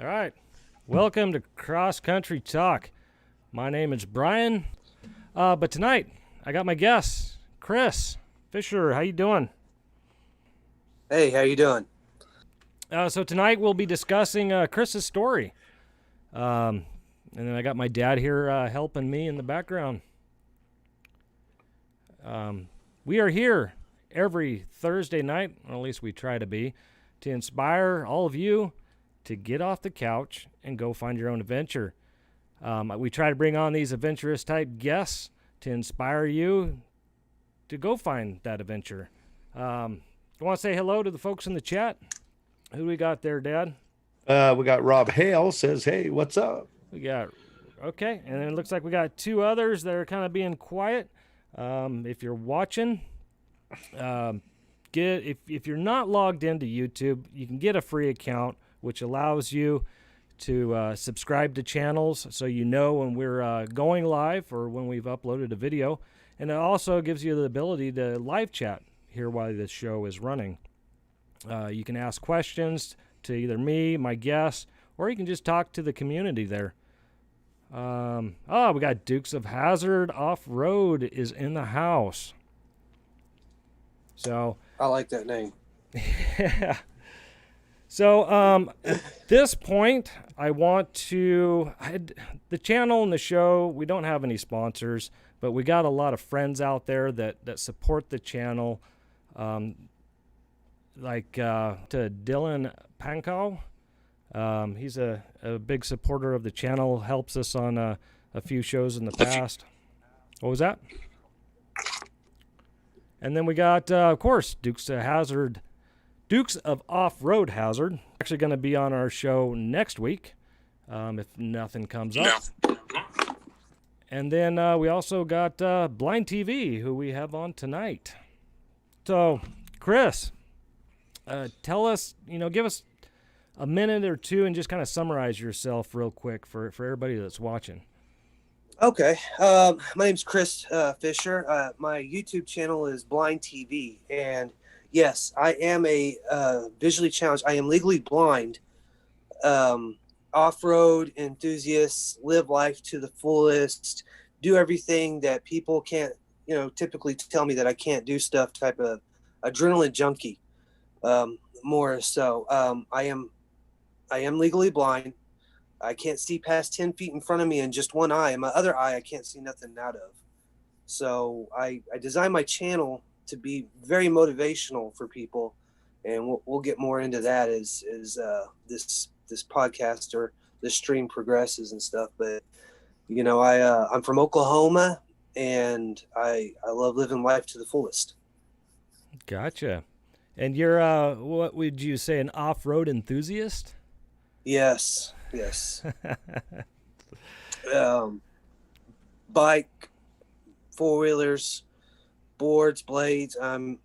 All right. Welcome to Cross Country Talk. My name is Brian, but tonight I got my guest, Chris Fischer. How you doing? Hey, how you doing? So tonight we'll be discussing Chris's story. And then I got my dad here helping me in the background. We are here every Thursday night, or at least we try to be, to inspire all of you to get off the couch and go find your own adventure. We try to bring on these adventurous type guests to inspire you to go find that adventure. I want to say hello to the folks in the chat. Who do we got there, Dad? We got Rob Hale says, "Hey, what's up?" Okay, and then it looks like we got two others that are kind of being quiet. If you're watching, if you're not logged into YouTube, you can get a free account, which allows you to subscribe to channels so you know when we're going live or when we've uploaded a video. And it also gives you the ability to live chat here while this show is running. You can ask questions to either me, my guests, or you can just talk to the community there. We got Dukes of Hazzard Off-Road is in the house. So I like that name. yeah. So at this point, I want to the channel and the show. We don't have any sponsors, but we got a lot of friends out there that support the channel. Like to Dylan Pankow. He's a big supporter of the channel, helps us on a few shows in the past. What was that? And then we got, of course, Dukes of Off-Road Hazard. Actually going to be on our show next week, if nothing comes up. And then we also got Blind TV, who we have on tonight. So, Chris, tell us, give us a minute or two and just kind of summarize yourself real quick for everybody that's watching. Okay. My name's Chris Fischer. My YouTube channel is Blind TV. And yes, I am a visually challenged. I am legally blind. Off-road enthusiasts, live life to the fullest, do everything that people can't, typically tell me that I can't do stuff, type of adrenaline junkie. More so. I am legally blind. I can't see past 10 feet in front of me in just one eye. And my other eye, I can't see nothing out of. So I designed my channel to be very motivational for people. And we'll get more into that as this podcast or this stream progresses and stuff. But, I'm from Oklahoma, and I love living life to the fullest. Gotcha. And you're, what would you say, an off-road enthusiast? Yes. Bike, four-wheelers, boards, blades. I'm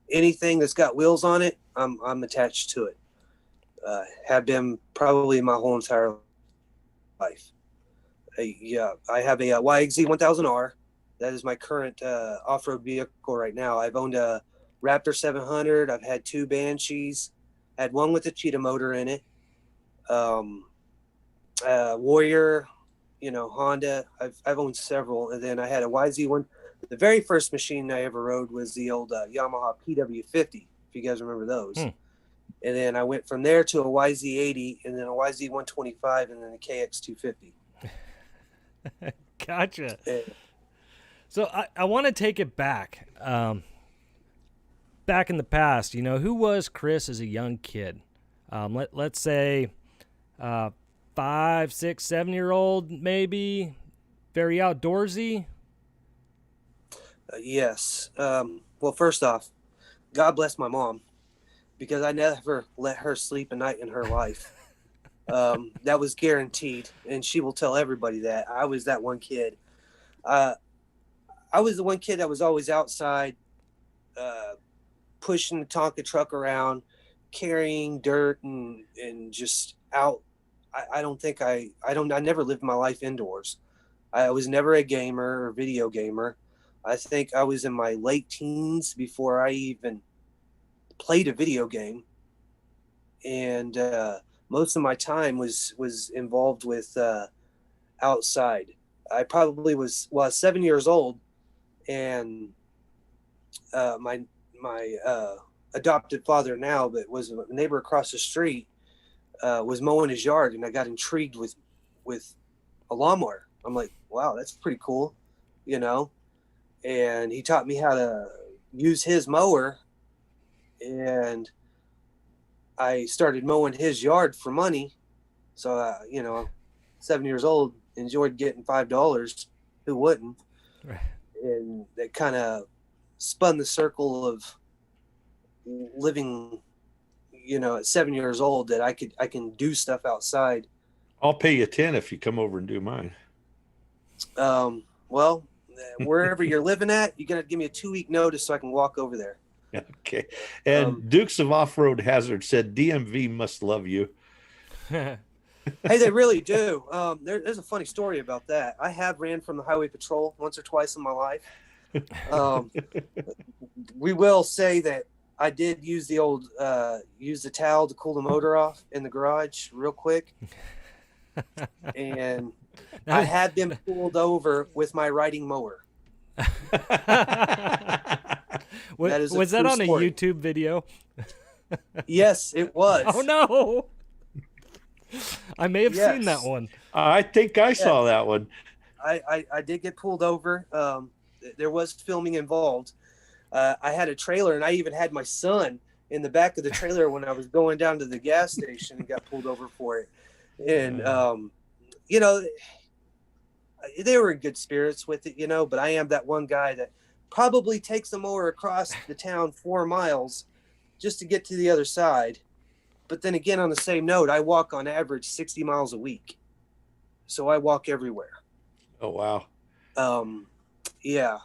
anything that's got wheels on it, I'm attached to it. Have been probably my whole entire life. I have a YXZ 1000R. That is my current off-road vehicle right now. I've owned a Raptor 700. I've had two Banshees. Had one with a cheetah motor in it. Warrior, Honda. I've owned several, and then I had a YZ1. The very first machine I ever rode was the old Yamaha PW50, if you guys remember those. And then I went from there to a YZ80, and then a YZ125, and then a KX250. Gotcha. So I want to take it back. Back in the past, who was Chris as a young kid? Let's say 5, 6, 7-year-old, maybe, very outdoorsy. Yes. Well, first off, God bless my mom, because I never let her sleep a night in her life. That was guaranteed, and she will tell everybody that. I was that one kid. I was the one kid that was always outside, pushing the Tonka truck around, carrying dirt and just out. I never lived my life indoors. I was never a gamer or video gamer. I think I was in my late teens before I even played a video game. And most of my time was involved with outside. I probably was 7 years old, and my adopted father now, but was a neighbor across the street, was mowing his yard, and I got intrigued with a lawnmower. I'm like, wow, that's pretty cool, you know. And he taught me how to use his mower, and I started mowing his yard for money. So, 7 years old, enjoyed getting $5. Who wouldn't? Right. And that kind of spun the circle of living, at 7 years old, that I can do stuff outside. I'll pay you 10 if you come over and do mine. Well, wherever you're living at, you got to give me a 2-week notice so I can walk over there. Okay. And Dukes of Off-Road Hazard said DMV must love you. Hey, they really do. There's a funny story about that. I have ran from the highway patrol once or twice in my life. We will say that I did use the towel to cool the motor off in the garage real quick. And I had been pulled over with my riding mower. Was that on a YouTube video? Yes, it was. Oh no! I may have seen that one. I think I saw that one. I did get pulled over. There was filming involved. I had a trailer, and I even had my son in the back of the trailer when I was going down to the gas station and got pulled over for it. And they were in good spirits with it, but I am that one guy that probably takes the mower across the town 4 miles just to get to the other side. But then again, on the same note, I walk on average 60 miles a week. So I walk everywhere. Oh, wow. Yeah.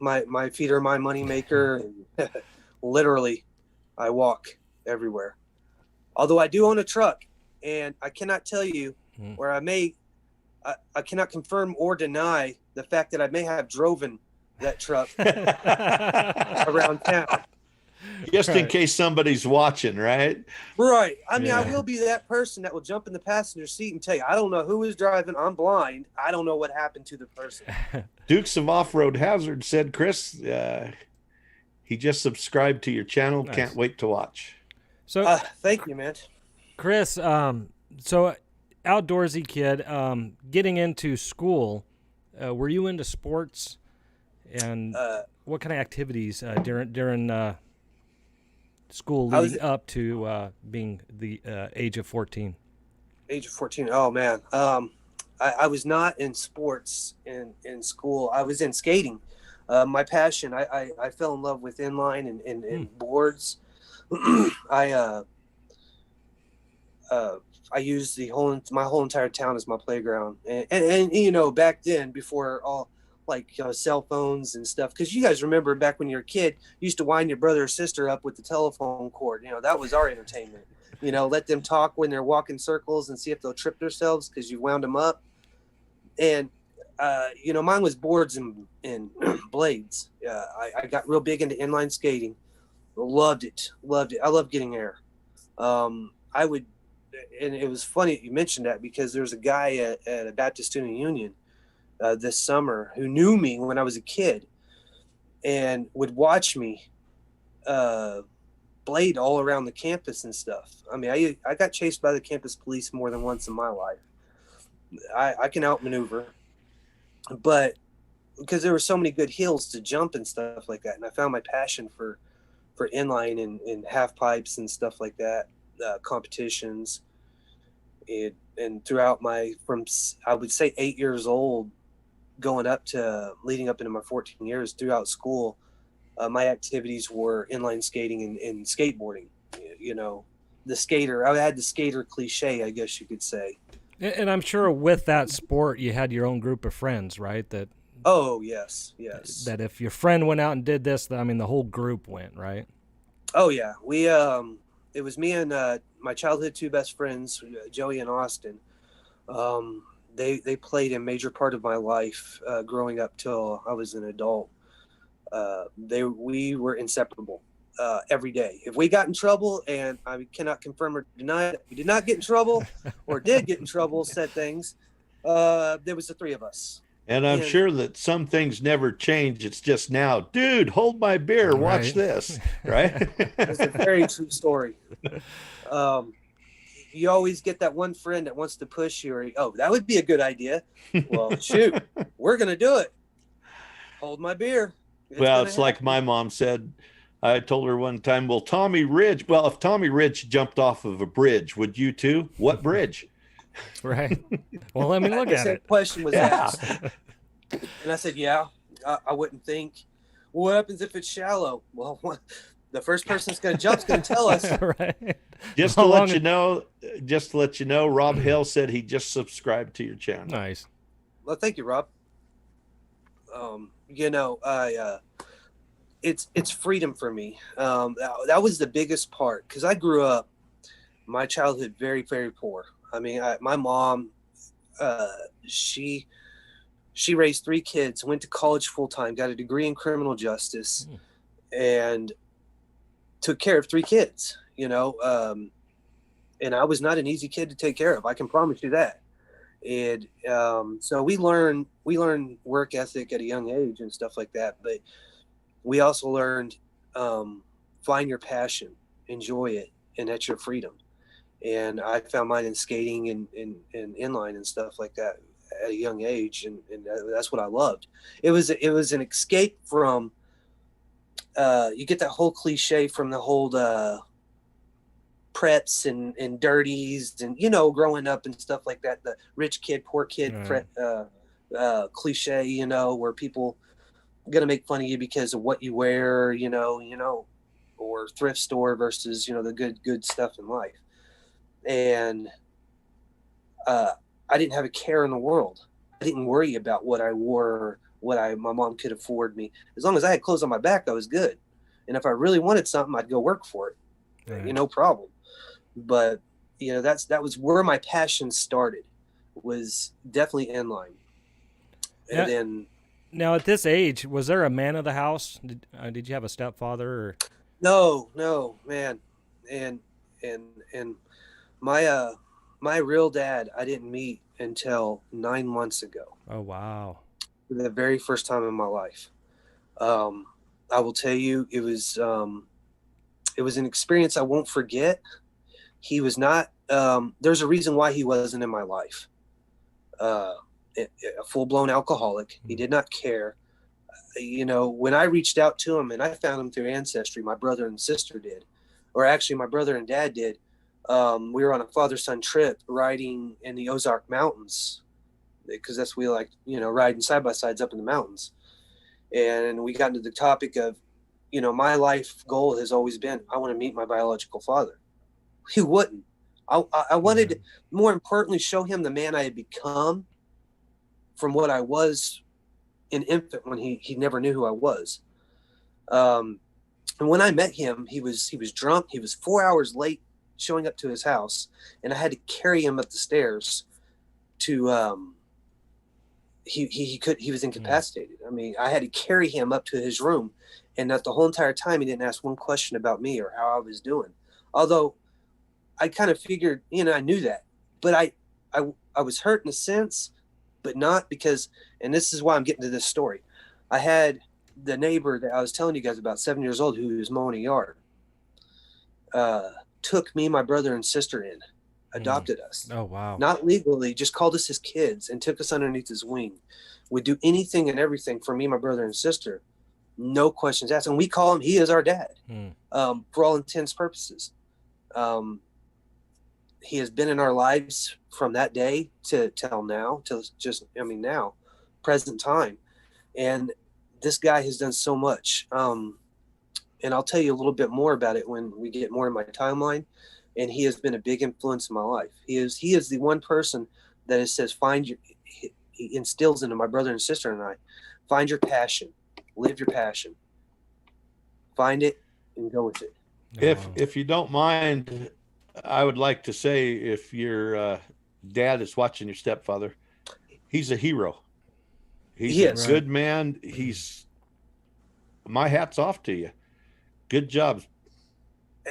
My feet are my moneymaker. Literally, I walk everywhere. Although I do own a truck, and I cannot tell you where I cannot confirm or deny the fact that I may have driven that truck around town. Just in case somebody's watching, right? Right. I mean, I will be that person that will jump in the passenger seat and tell you, I don't know who was driving. I'm blind. I don't know what happened to the person. Dukes of Off-Road Hazard said, Chris, he just subscribed to your channel. Nice. Can't wait to watch. So, thank you, man. Chris, so outdoorsy kid, getting into school, were you into sports? And what kind of activities during school leading up to being the age of 14? Age of 14. Oh, man. I was not in sports in school. I was in skating. My passion, I fell in love with inline and boards. I used my whole entire town as my playground. And back then, before all cell phones and stuff, because you guys remember back when you were a kid, you used to wind your brother or sister up with the telephone cord. That was our entertainment. Let them talk when they're walking circles and see if they'll trip themselves because you wound them up. And mine was boards and blades. I got real big into inline skating. Loved it. I love getting air. I would, and it was funny that you mentioned that, because there was a guy at a Baptist Student Union this summer who knew me when I was a kid and would watch me blade all around the campus and stuff. I mean, I got chased by the campus police more than once in my life. I can outmaneuver, but because there were so many good hills to jump and stuff like that, and I found my passion for inline and half pipes and stuff like that, competitions. And throughout I would say 8 years old, leading up into my 14 years throughout school, my activities were inline skating and skateboarding. The skater. I had the skater cliche, I guess you could say. And I'm sure with that sport, you had your own group of friends, right? Oh, yes. That if your friend went out and did this, the whole group went, right? Oh, yeah. We it was me and my childhood 2 best friends, Joey and Austin. They played a major part of my life growing up till I was an adult. We were inseparable. every day. If we got in trouble, and I cannot confirm or deny that we did not get in trouble or did get in trouble, said things, there was the three of us. And I'm sure that some things never change. It's just now, dude, hold my beer, watch this, right? It's a very true story. You always get that one friend that wants to push you, or, oh, that would be a good idea. Well, shoot, we're going to do it. Hold my beer. It's like my mom said. I told her one time, well, if Tommy Ridge jumped off of a bridge, would you too? What bridge? Right. Well, let me look at it. Question was asked. And I said, yeah, I wouldn't think. Well, what happens if it's shallow? Well, the first person that's going to jump is going to tell us. Right. Just to let you know, Rob Hale said he just subscribed to your channel. Nice. Well, thank you, Rob. It's freedom for me. That was the biggest part, because I grew up, my childhood, very, very poor. I mean, my mom, she raised 3 kids, went to college full time, got a degree in criminal justice, and took care of 3 kids. And I was not an easy kid to take care of. I can promise you that. And so we learn work ethic at a young age and stuff like that. But we also learned find your passion, enjoy it, and that's your freedom. And I found mine in skating and inline and stuff like that at a young age, and that's what I loved. It was an escape from you get that whole cliche from the whole preps and dirties and growing up and stuff like that, the rich kid poor kid cliche, where people gonna make fun of you because of what you wear, or thrift store versus the good stuff in life. And I didn't have a care in the world. I didn't worry about what I wore, my mom could afford me. As long as I had clothes on my back, I was good. And if I really wanted something, I'd go work for it. Right. No problem. But that was where my passion started, was definitely inline. And then, now at this age, was there a man of the house? Did you have a stepfather? Or? No, man. And my real dad, I didn't meet until 9 months ago. Oh, wow. For the very first time in my life. I will tell you, it was an experience I won't forget. He was not, there's a reason why he wasn't in my life. A full-blown alcoholic. He did not care. When I reached out to him, and I found him through Ancestry, my brother and sister did, or actually my brother and dad did. We were on a father-son trip riding in the Ozark Mountains, because that's we like, riding side-by-sides up in the mountains. And we got into the topic of, my life goal has always been, I want to meet my biological father. He wouldn't. I wanted to, more importantly, show him the man I had become from what I was an infant when he never knew who I was. And when I met him, he was drunk. He was 4 hours late showing up to his house, and I had to carry him up the stairs to he was incapacitated. I mean, I had to carry him up to his room, and that the whole entire time he didn't ask one question about me or how I was doing. Although I kind of figured, I knew that, but I was hurt in a sense, but not because, and this is why I'm getting to this story. I had the neighbor that I was telling you guys about, 7 years old, who was mowing a yard, took me, my brother and sister in, adopted us. Oh, wow. Not legally, just called us his kids and took us underneath his wing. Would do anything and everything for me, my brother and sister. No questions asked. And we call him, he is our dad, for all intents purposes. He has been in our lives from that day till now, now, present time. And this guy has done so much. And I'll tell you a little bit more about it when we get more in my timeline. And he has been a big influence in my life. He is the one person that says, he instills into my brother and sister and I, find your passion, live your passion, find it and go with it. If you don't mind, I would like to say, if your dad is watching your stepfather, he's a hero. He's a good man. My hat's off to you. Good job.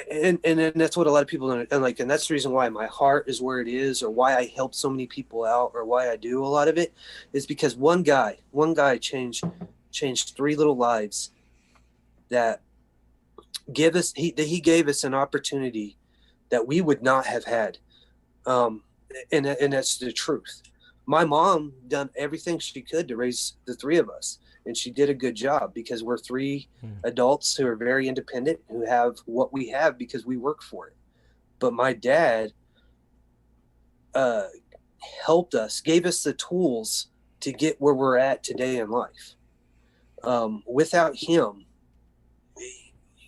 And that's what a lot of people don't, and that's the reason why my heart is where it is, or why I help so many people out, or why I do a lot of it, is because one guy changed 3 little lives that he gave us an opportunity that we would not have had. And that's the truth. My mom done everything she could to raise the 3 of us, and she did a good job, because we're 3 adults who are very independent, who have what we have because we work for it. But my dad helped us, gave us the tools to get where we're at today in life. Without him,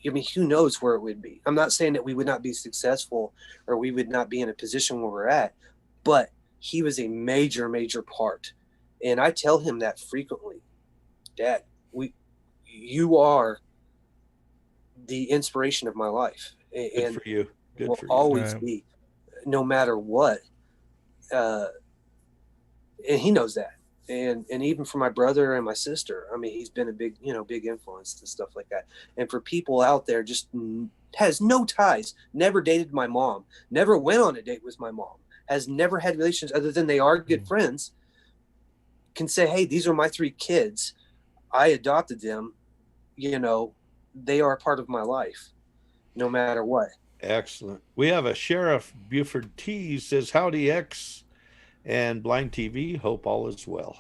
I mean, who knows where it would be. I'm not saying that we would not be successful, or we would not be in a position where we're at, but he was a major, major part. And I tell him that frequently. Dad, you are the inspiration of my life, and Good for you. Good will for you. always be, no matter what. And he knows that. And even for my brother and my sister, I mean, he's been a big influence and stuff like that. And for people out there, just has no ties, never dated my mom, never went on a date with my mom, has never had relations other than they are good friends, can say, hey, these are my 3 kids. I adopted them. They are a part of my life, no matter what. Excellent. We have a Sheriff Buford T says, howdy X and Blind TV. Hope all is well.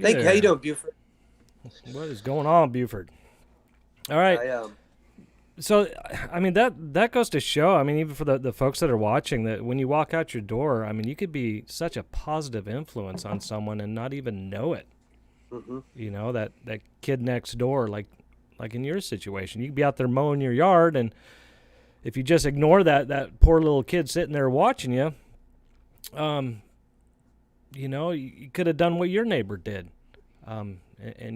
Thank you. How you doing, Buford? What is going on, Buford? All right. So, I mean, that goes to show, I mean, even for the folks that are watching, that when you walk out your door, I mean, you could be such a positive influence on someone and not even know it. Mm-hmm. That kid next door, like in your situation, you could be out there mowing your yard, and if you just ignore that poor little kid sitting there watching you, you could have done what your neighbor did. And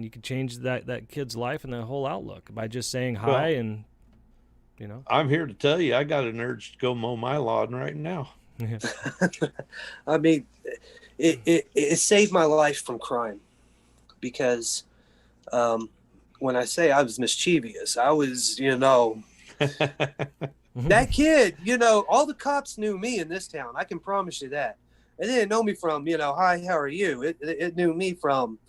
you could change that kid's life and the whole outlook by just saying hi. And I'm here to tell you, I got an urge to go mow my lawn right now. I mean, it saved my life from crime, because when I say I was mischievous, I was, that kid, all the cops knew me in this town. I can promise you that. It didn't know me from, hi, how are you? It knew me from,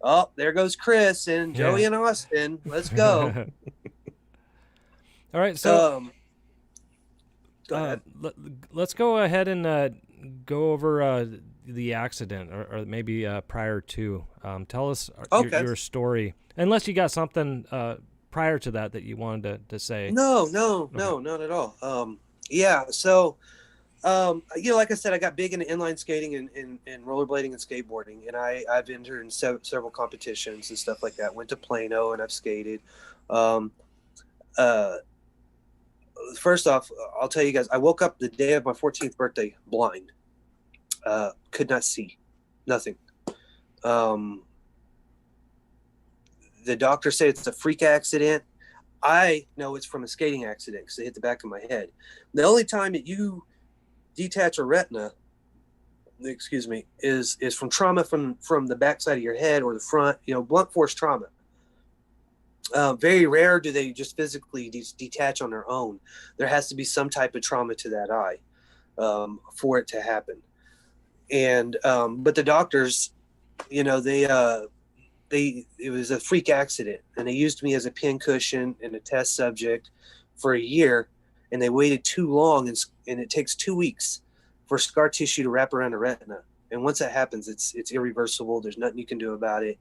oh, there goes Chris and Joey and Austin. Let's go. All right, so let's go ahead and go over the accident, or maybe prior to. Tell us your story, unless you got something prior to that you wanted to say. No, not at all. So, like I said, I got big into inline skating and rollerblading and skateboarding, and I've entered in several competitions and stuff like that. Went to Plano, and I've skated. First off, I'll tell you guys, I woke up the day of my 14th birthday blind. Could not see, nothing. The doctor said it's a freak accident. I know it's from a skating accident because it hit the back of my head. The only time that you detach a retina, is from trauma from the backside of your head or the front, blunt force trauma. Very rare do they just physically detach on their own. There has to be some type of trauma to that eye for it to happen. And but the doctors, it was a freak accident, and they used me as a pincushion and a test subject for a year, and they waited too long, and it takes 2 weeks for scar tissue to wrap around the retina. And once that happens, it's irreversible. There's nothing you can do about it.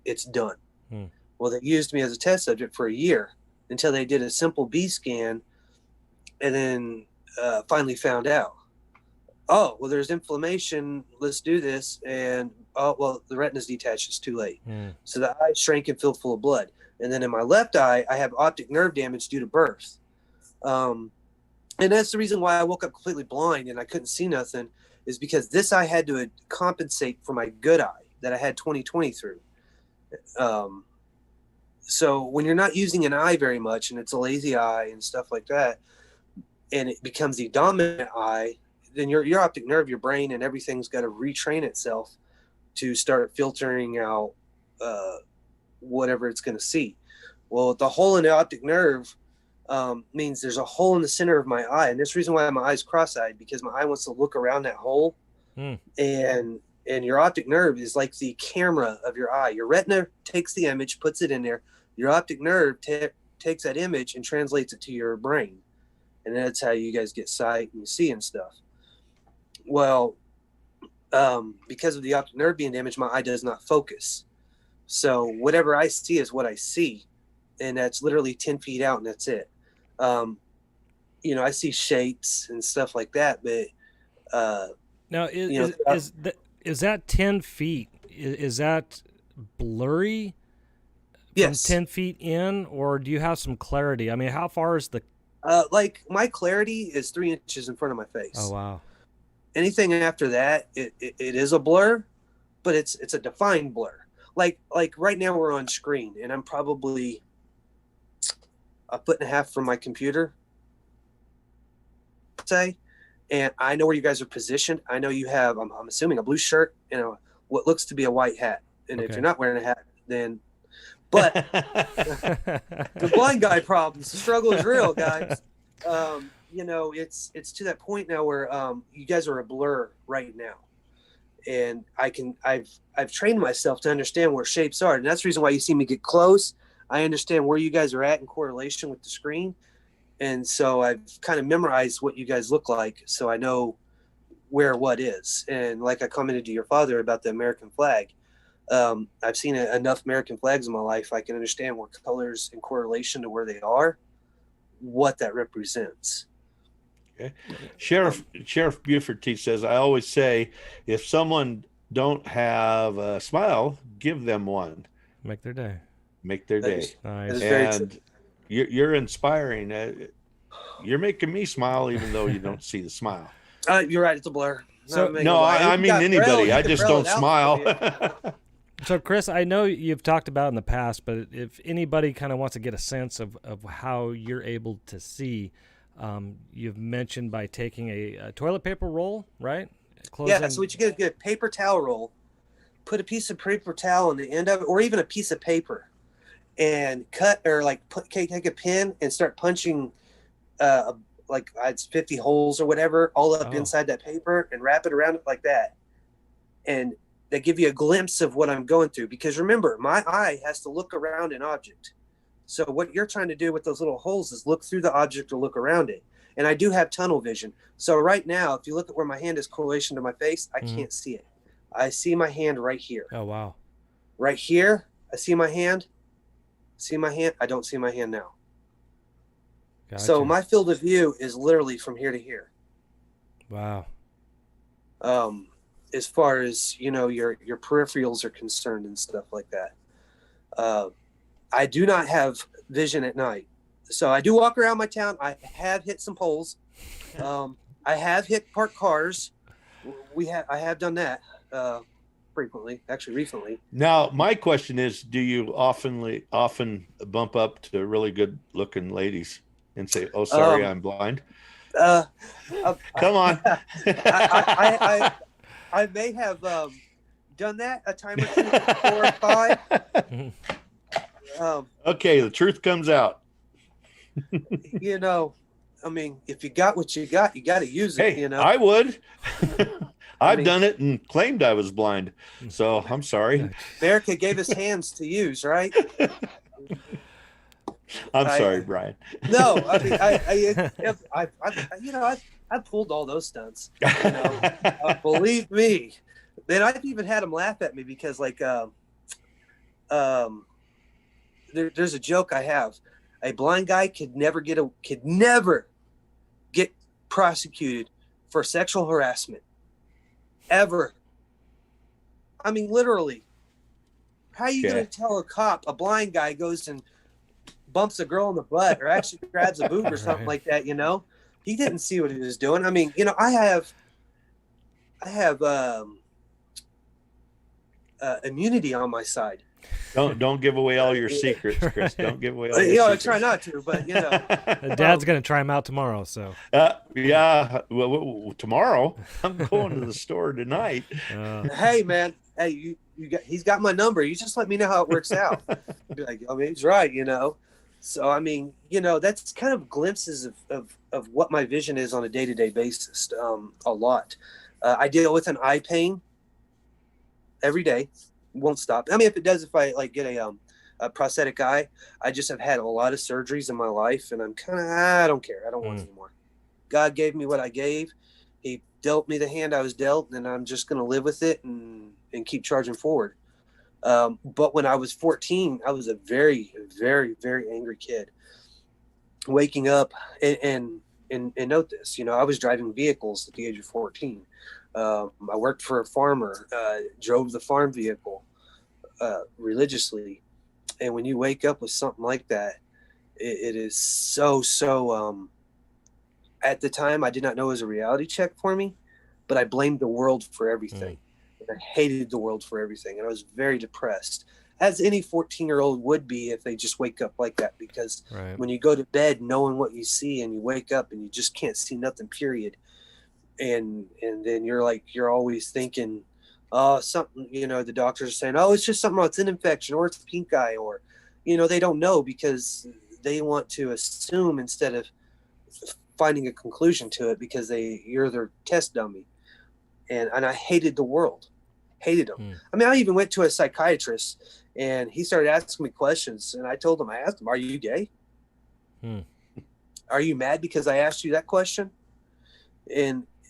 It's done. Well, they used me as a test subject for a year until they did a simple B scan, and then finally found out, oh, well, there's inflammation. Let's do this. And, oh, well, the retina's detached. It's too late. So the eye shrank and filled full of blood. And then in my left eye, I have optic nerve damage due to birth. And that's the reason why I woke up completely blind and I couldn't see nothing, is because this eye had to compensate for my good eye that I had 20/20 through. So when you're not using an eye very much, and it's a lazy eye and stuff like that, and it becomes the dominant eye, then your optic nerve, your brain, and everything's got to retrain itself to start filtering out whatever it's going to see. Well, the hole in the optic nerve means there's a hole in the center of my eye. And this reason why my eye's cross-eyed, because my eye wants to look around that hole. And your optic nerve is like the camera of your eye. Your retina takes the image, puts it in there. Your optic nerve takes that image and translates it to your brain. And that's how you guys get sight and see and stuff. Well, because of the optic nerve being damaged, my eye does not focus. So whatever I see is what I see. And that's literally 10 feet out, and that's it. You know, I see shapes and stuff like that, but now is that 10 feet? Is that blurry? Yes. From 10 feet in, or do you have some clarity? I mean, how far is the? Like my clarity is 3 inches in front of my face. Oh wow. Anything after that, it is a blur, but it's a defined blur. Like right now we're on screen, and I'm probably a foot and a half from my computer, say, and I know where you guys are positioned. I know you have, I'm assuming, a blue shirt and what looks to be a white hat. And if you're not wearing a hat, then, but the blind guy problems, the struggle is real, guys. You know, it's to that point now where you guys are a blur right now. And I've trained myself to understand where shapes are. And that's the reason why you see me get close. I understand where you guys are at in correlation with the screen. And so I've kind of memorized what you guys look like, so I know where what is. And like I commented to your father about the American flag, I've seen enough American flags in my life. I can understand where colors in correlation to where they are, what that represents. Okay. Sheriff Buford T says, I always say, if someone don't have a smile, give them one. Make their day. Make their day. Nice. And you're inspiring. You're making me smile, even though you don't see the smile. You're right. It's a blur. So, no, I mean anybody. I just don't smile. So, Chris, I know you've talked about in the past, but if anybody kind of wants to get a sense of how you're able to see, you've mentioned by taking a toilet paper roll, right? Yeah, so what you get a paper towel roll, put a piece of paper towel on the end of it, or even a piece of paper, and cut or take a pin and start punching like it's 50 holes or whatever all up inside that paper and wrap it around it like that. And they give you a glimpse of what I'm going through, because remember, my eye has to look around an object. So what you're trying to do with those little holes is look through the object or look around it. And I do have tunnel vision. So right now, if you look at where my hand is correlation to my face, I can't see it. I see my hand right here. Oh, wow. Right here, I see my hand. See my hand? I don't see my hand now. Gotcha. So my field of view is literally from here to here. Wow. As far as, you know, your peripherals are concerned and stuff like that. I do not have vision at night. So I do walk around my town. I have hit some poles. I have hit parked cars. I have done that frequently, actually recently. Now, my question is, do you often bump up to really good looking ladies and say, "Oh, sorry, I'm blind"? Come on. I may have done that a time or two, 4 or 5. Okay, the truth comes out. You know, I mean, if you got what you got to use it. Hey, you know, I would. I've done it and claimed I was blind, so I'm sorry. America gave us hands to use, right? I'm sorry, Brian. No, I mean, I've pulled all those stunts. You know, believe me. Then I've even had them laugh at me because, like, there's a joke I have. A blind guy could never get prosecuted for sexual harassment, ever. I mean, literally. How are you going to tell a cop a blind guy goes and bumps a girl in the butt or actually grabs a boob or something like that? You know, he didn't see what he was doing. I mean, you know, I have immunity on my side. Don't give away all your secrets, Chris. Don't give away all your secrets. I try not to, but you know. Dad's gonna try them out tomorrow, so. Yeah. Well, tomorrow I'm going to the store tonight. Hey, man. Hey, he's got my number. You just let me know how it works out. Be like, I mean, he's right, you know. So, I mean, that's kind of glimpses of what my vision is on a day-to-day basis. A lot. I deal with an eye pain every day. Won't stop. I mean, if I like get a prosthetic eye, I just have had a lot of surgeries in my life, and I'm kind of, I don't care. I don't want anymore. God gave me what I gave. He dealt me the hand I was dealt, and I'm just going to live with it and keep charging forward. But when I was 14, I was a very, very, very angry kid. Waking up and note this, I was driving vehicles at the age of 14. I worked for a farmer, drove the farm vehicle religiously. And when you wake up with something like that, it is so, at the time, I did not know it was a reality check for me, but I blamed the world for everything. I hated the world for everything. And I was very depressed, as any 14-year-old would be if they just wake up like that. Because when you go to bed knowing what you see, and you wake up and you just can't see nothing, period. And then you're always thinking, something, the doctors are saying, oh, it's just something, it's an infection, or it's pink eye, or, they don't know, because they want to assume instead of finding a conclusion to it, because you're their test dummy. And I hated the world, hated them. I mean, I even went to a psychiatrist, and he started asking me questions, and I asked him, are you gay? Are you mad because I asked you that question?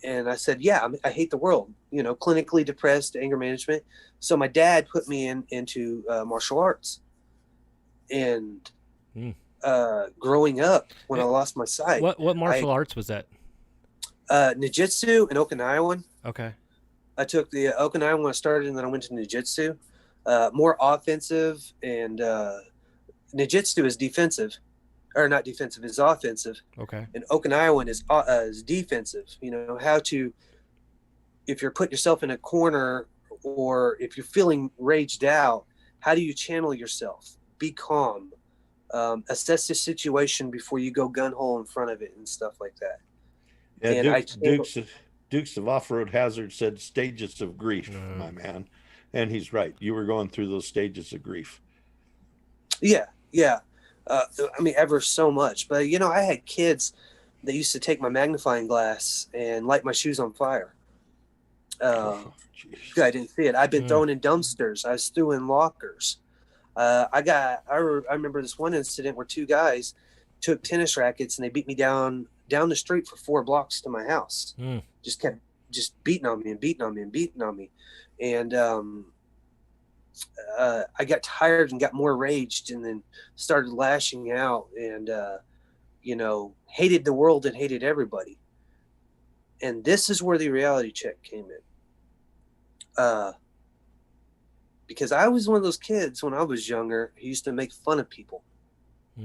And I said, yeah, I hate the world, clinically depressed, anger management. So my dad put me into martial arts. And growing up, when I lost my sight. What martial arts was that? Ninjutsu and Okinawan. Okay. I took the Okinawan when I started, and then I went to Ninjutsu. More offensive, and Ninjutsu is defensive. Or not defensive, is offensive. Okay. And Okinawan is defensive. How to, if you're putting yourself in a corner, or if you're feeling raged out, how do you channel yourself? Be calm. Assess the situation before you go gun hole in front of it and stuff like that. Yeah, and Dukes of Off-Road Hazard said stages of grief, my man. And he's right. You were going through those stages of grief. Yeah. I mean, ever so much. But, I had kids that used to take my magnifying glass and light my shoes on fire. I didn't see it. I've been thrown in dumpsters. I was threw in lockers. I remember this one incident where two guys took tennis rackets and they beat me down the street for 4 blocks to my house. Just kept beating on me and beating on me and beating on me. And I got tired and got more raged, and then started lashing out, and hated the world and hated everybody. And this is where the reality check came in. Because I was one of those kids when I was younger who used to make fun of people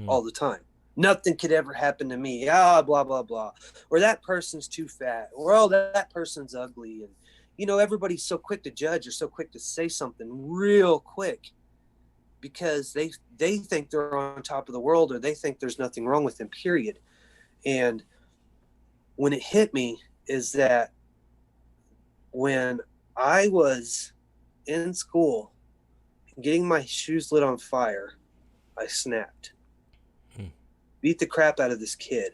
all the time. Nothing could ever happen to me. Blah, blah, blah. Or that person's too fat. Or, oh, that person's ugly. And, everybody's so quick to judge, or so quick to say something real quick, because they think they're on top of the world, or they think there's nothing wrong with them, period. And when it hit me is that when I was in school getting my shoes lit on fire, I snapped. Beat the crap out of this kid.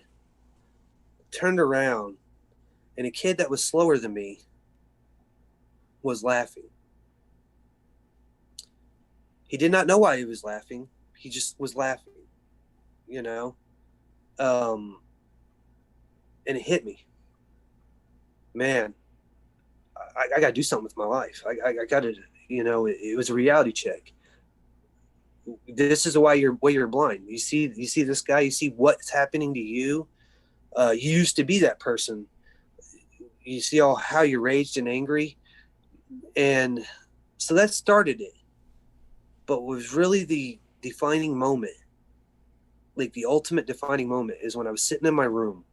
Turned around, and a kid that was slower than me was laughing. He did not know why he was laughing. He just was laughing, and it hit me. Man, I got to do something with my life. I got to, it was a reality check. This is why you're blind. You see this guy, you see what's happening to you. You used to be that person. You see how you're raged and angry. And so that started it. But what was really the defining moment, like the ultimate defining moment, is when I was sitting in my room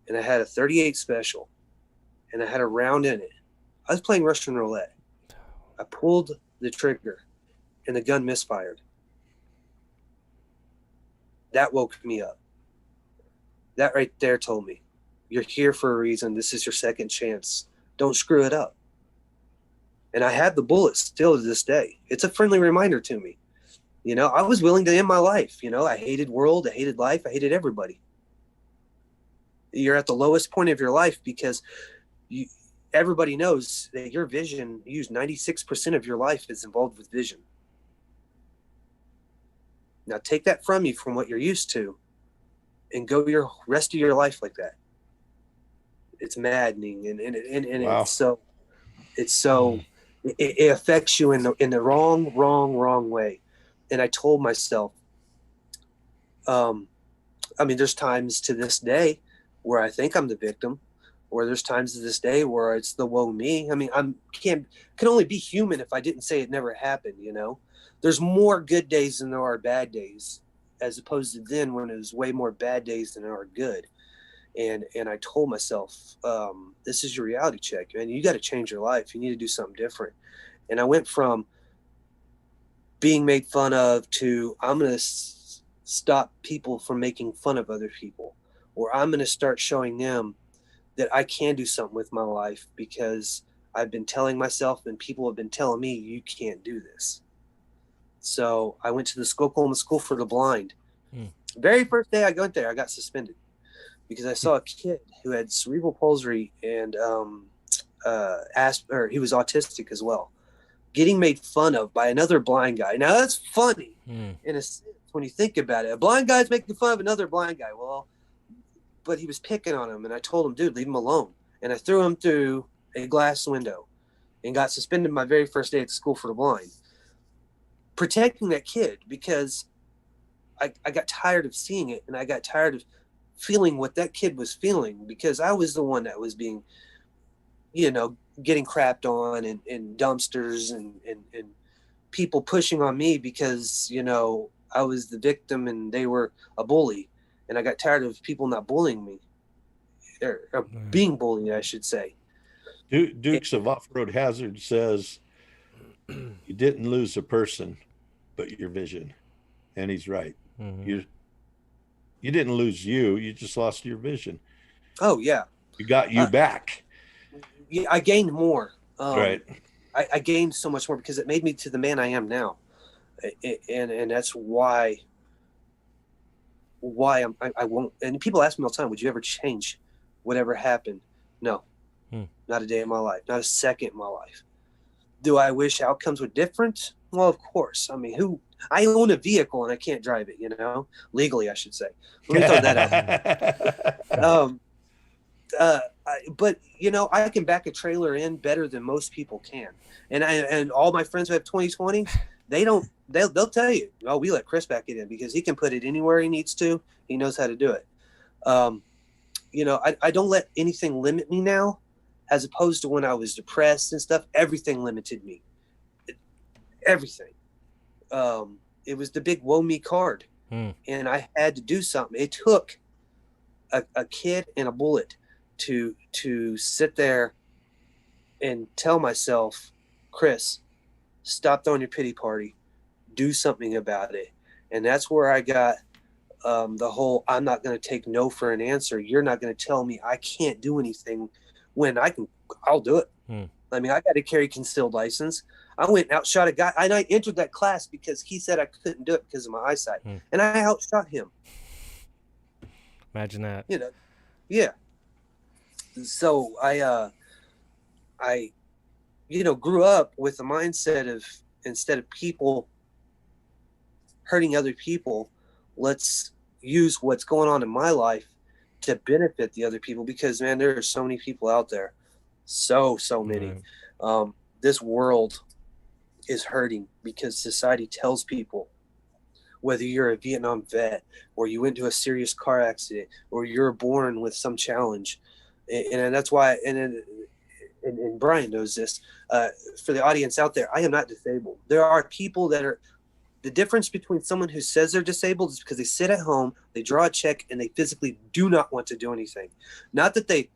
and I had a 38 special and I had a round in it. I was playing Russian roulette. I pulled the trigger and the gun misfired. That woke me up. That right there told me, you're here for a reason. This is your second chance. Don't screw it up. And I have the bullet still to this day. It's a friendly reminder to me. You know, I was willing to end my life. You know, I hated world, I hated life, I hated everybody. You're at the lowest point of your life because everybody knows that your vision, you use 96% of your life is involved with vision. Now take that from you from what you're used to and go your rest of your life like that. It's maddening. And Wow. it affects you in the wrong way. And I told myself, I mean, there's times to this day where I think I'm the victim, or there's times to this day where it's the woe me. I mean, can only be human if I didn't say it never happened, you know? There's more good days than there are bad days, as opposed to then when it was way more bad days than there are good. And I told myself, this is your reality check, man. You got to change your life. You need to do something different. And I went from being made fun of to I'm going to stop people from making fun of other people, or I'm going to start showing them that I can do something with my life because I've been telling myself and people have been telling me you can't do this. So I went to the Oklahoma School for the Blind. Very first day I went there, I got suspended because I saw a kid who had cerebral palsy and he was autistic as well, getting made fun of by another blind guy. Now that's funny in a sense when you think about it. A blind guy's making fun of another blind guy. Well, but he was picking on him, and I told him, dude, leave him alone. And I threw him through a glass window and got suspended my very first day at the School for the Blind. Protecting that kid because I got tired of seeing it, and I got tired of feeling what that kid was feeling because I was the one that was being, you know, getting crapped on in dumpsters and people pushing on me because, you know, I was the victim and they were a bully. And I got tired of people not bullying me or being bullied, I should say. Dukes of Off-Road Hazard says you didn't lose a person, but your vision. And he's right. You didn't lose you just lost your vision. Oh, yeah. You got you back. Yeah, I gained more. Right. I gained so much more because it made me to the man I am now. And that's why I won't. And people ask me all the time, would you ever change whatever happened? No, not a day in my life, not a second in my life. Do I wish outcomes were different? Well, of course. I mean, I own a vehicle and I can't drive it, you know, legally, I should say. Let me throw that out. But you know, I can back a trailer in better than most people can. And all my friends who have 2020s, they'll tell you, oh, we let Chris back it in because he can put it anywhere he needs to. He knows how to do it. You know, I don't let anything limit me now, as opposed to when I was depressed and stuff. Everything limited me. Everything. It was the big woe me card. And I had to do something. It took a kid and a bullet to sit there and tell myself, Chris, stop throwing your pity party, do something about it. And that's where I got the whole, I'm not going to take no for an answer. You're not going to tell me I can't do anything when I'll do it. I mean, I got to carry concealed license. I went and outshot a guy, and I entered that class because he said I couldn't do it because of my eyesight. And I outshot him. Imagine that. You know, yeah. So I you know, grew up with the mindset of, instead of people hurting other people, let's use what's going on in my life to benefit the other people, because man, there are so many people out there. So many. This world is hurting because society tells people, whether you're a Vietnam vet or you went to a serious car accident or you're born with some challenge. And that's why, and Brian knows this, for the audience out there, I am not disabled. There are people that are, the difference between someone who says they're disabled is because they sit at home, they draw a check, and they physically do not want to do anything. Not that they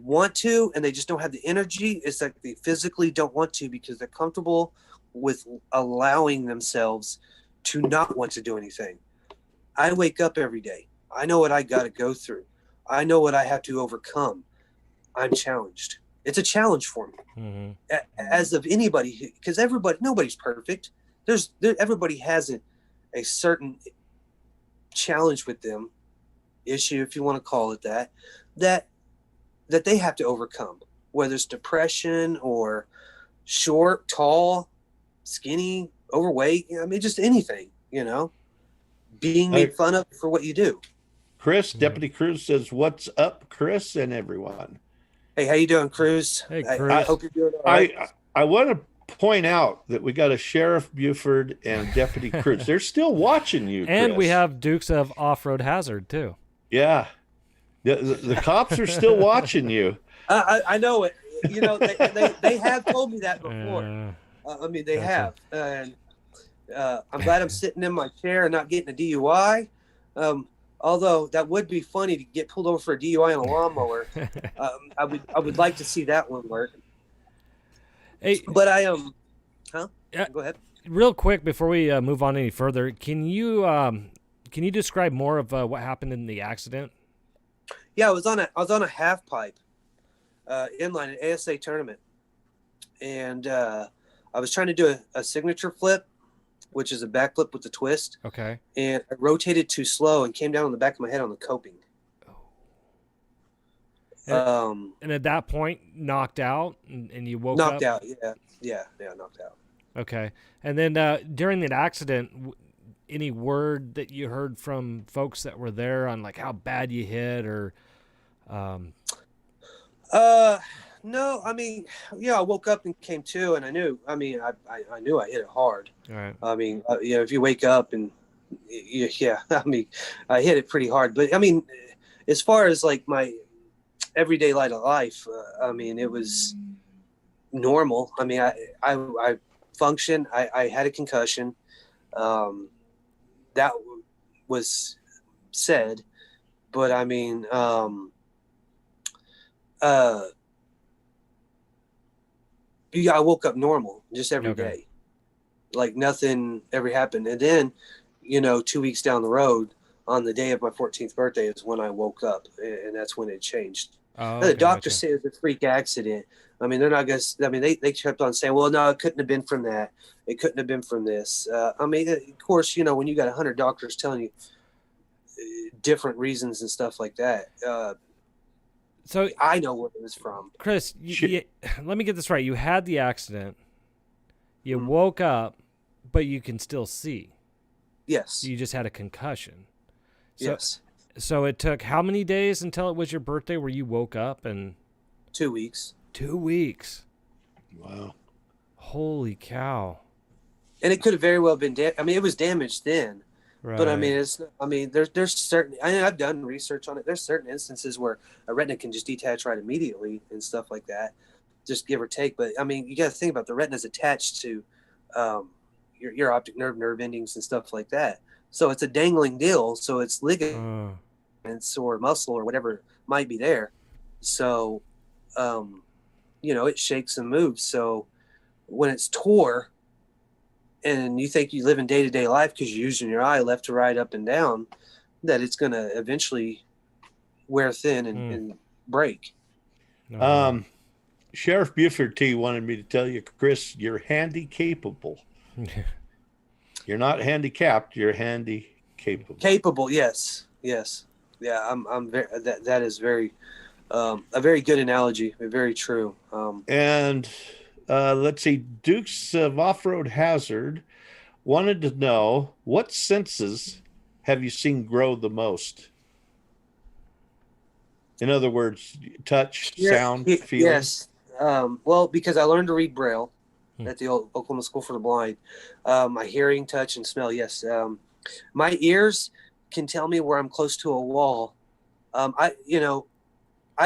want to and they just don't have the energy. It's like they physically don't want to because they're comfortable with allowing themselves to not want to do anything. I wake up every day. I know what I got to go through. I know what I have to overcome. I'm challenged. It's a challenge for me, as of anybody, because nobody's perfect. everybody has a certain challenge with them, issue, if you want to call it that, that they have to overcome, whether it's depression or short, tall, skinny, overweight. I mean, just anything, being made fun of for what you do. Chris, Deputy Cruz says, "What's up, Chris and everyone?" Hey, how you doing, Cruz? Hey, Cruz. I hope you're doing all right. I want to point out that we got a Sheriff Buford and Deputy Cruz. They're still watching you, And Chris. we have Dukes of Off-Road Hazard, too. Yeah. The cops are still watching you. I know it. They have told me that before. I mean, they have. And I'm glad I'm sitting in my chair and not getting a DUI. Although that would be funny to get pulled over for a DUI on a lawnmower. I would like to see that one work. Hey, but Yeah. Go ahead. Real quick before we move on any further, can you describe more of what happened in the accident? Yeah, I was on a half pipe inline at ASA tournament, and I was trying to do a signature flip, which is a backflip with a twist. Okay. And I rotated too slow and came down on the back of my head on the coping. And at that point, knocked out, and you woke up? Knocked out, yeah, knocked out. Okay. And then during that accident, any word that you heard from folks that were there on like how bad you hit or? No, I mean, I woke up and came to, and I knew. I mean, I knew I hit it hard. All right. I mean, if you wake up and I mean, I hit it pretty hard. But I mean, as far as like my everyday life, I mean, it was normal. I mean, I functioned. I had a concussion. That was said, but I mean, I woke up normal just every day, like nothing ever happened. And then, 2 weeks down the road, on the day of my 14th birthday, is when I woke up, and that's when it changed. Oh, the doctor said it was a freak accident. I mean, they're not going to. I mean, they kept on saying, "Well, no, it couldn't have been from that. It couldn't have been from this." I mean, of course, when you got 100 doctors telling you different reasons and stuff like that. So I know where it was from. Chris, let me get this right. You had the accident. You woke up, but you can still see. Yes. You just had a concussion. So, yes. So it took how many days until it was your birthday where you woke up? And 2 weeks. 2 weeks. Wow. Holy cow. And it could have very well been I mean, it was damaged then. Right. But I mean, there's certain. I've done research on it. There's certain instances where a retina can just detach right immediately and stuff like that, just give or take. But I mean, you got to think about the retina is attached to your optic nerve endings and stuff like that. So it's a dangling deal. So it's ligaments or muscle or whatever might be there. So, it shakes and moves. So when it's tore, and you think you live in day-to-day life because you're using your eye left to right, up and down, that it's going to eventually wear thin and break. Sheriff Buford T wanted me to tell you, Chris, you're handy-capable. You're not handicapped. You're handy-capable. Capable, yes. Yeah, I'm very. That is very a very good analogy. Very true. And let's see, Dukes of Off-Road Hazard wanted to know, what senses have you seen grow the most? In other words, touch, sound, feeling? Yes. Well, because I learned to read Braille at the Oklahoma School for the Blind. My hearing, touch, and smell, yes. My ears can tell me where I'm close to a wall. I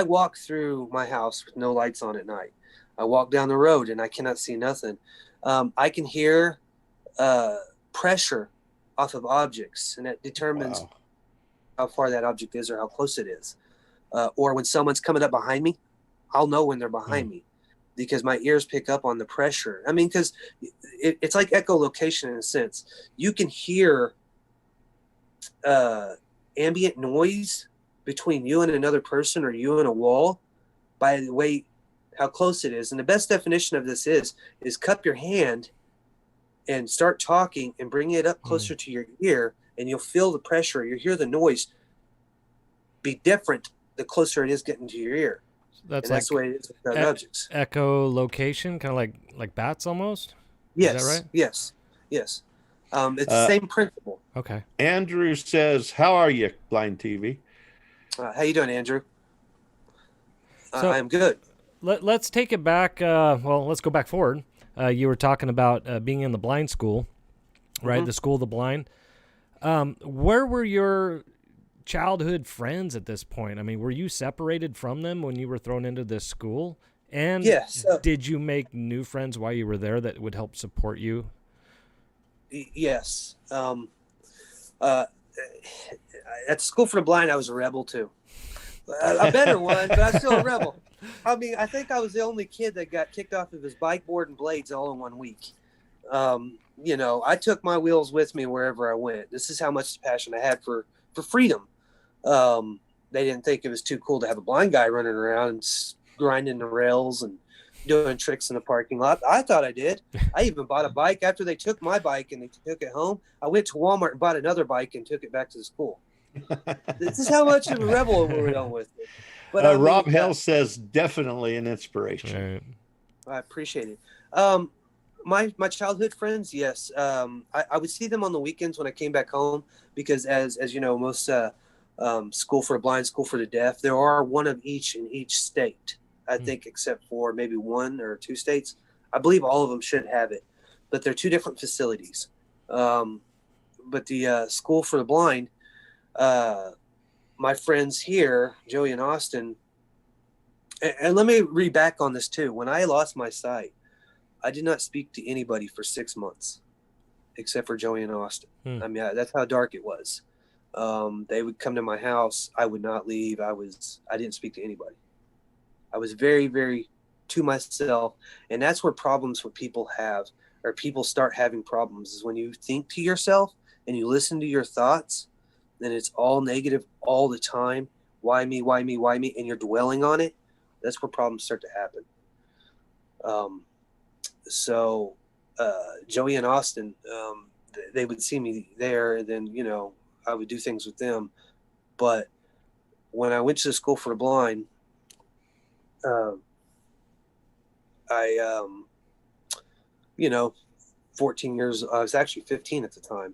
walk through my house with no lights on at night. I walk down the road and I cannot see nothing. I can hear pressure off of objects, and that determines how far that object is or how close it is. Or when someone's coming up behind me, I'll know when they're behind me because my ears pick up on the pressure. I mean, because it's like echolocation in a sense. You can hear ambient noise between you and another person or you and a wall by the way how close it is. And the best definition of this is cup your hand and start talking and bring it up closer to your ear, and you'll feel the pressure. You'll hear the noise be different the closer it is getting to your ear. That's and that's the way it is with other objects. Echolocation, kind of like bats almost? Yes. Is that right? Yes. Yes. It's the same principle. Okay. Andrew says, how are you, Blind TV? How you doing, Andrew? So, I'm good. Let's take it back. Well, let's go back forward. You were talking about being in the blind school, right? The school of the blind. Where were your childhood friends at this point? I mean, were you separated from them when you were thrown into this school? And yes. Did you make new friends while you were there that would help support you? Yes. At the school for the blind, I was a rebel too. A better one, but I'm still a rebel. I mean, I think I was the only kid that got kicked off of his bike, board, and blades all in 1 week. You know, I took my wheels with me wherever I went. This is how much passion I had for freedom. They didn't think it was too cool to have a blind guy running around and grinding the rails and doing tricks in the parking lot. I thought I did. I even bought a bike after they took my bike and they took it home. I went to Walmart and bought another bike and took it back to the school. This is how much of a rebel we're on with it. But Rob Hell says definitely an inspiration. Right. I appreciate it. My childhood friends, yes. I would see them on the weekends when I came back home because as you know, most school for the blind, school for the deaf, there are one of each in each state. I think except for maybe 1 or 2 states. I believe all of them should have it, but they're 2 different facilities. But the school for the blind, my friends here, Joey and Austin, and let me read back on this too. When I lost my sight, I did not speak to anybody for 6 months, except for Joey and Austin. I mean, that's how dark it was. They would come to my house. I would not leave. I didn't speak to anybody. I was very, very to myself. And that's where problems with people have, or people start having problems, is when you think to yourself and you listen to your thoughts, then it's all negative all the time. Why me, why me, why me? And you're dwelling on it. That's where problems start to happen. So Joey and Austin, they would see me there, and then, you know, I would do things with them. But when I went to the school for the blind, you know, 14 years, I was actually 15 at the time,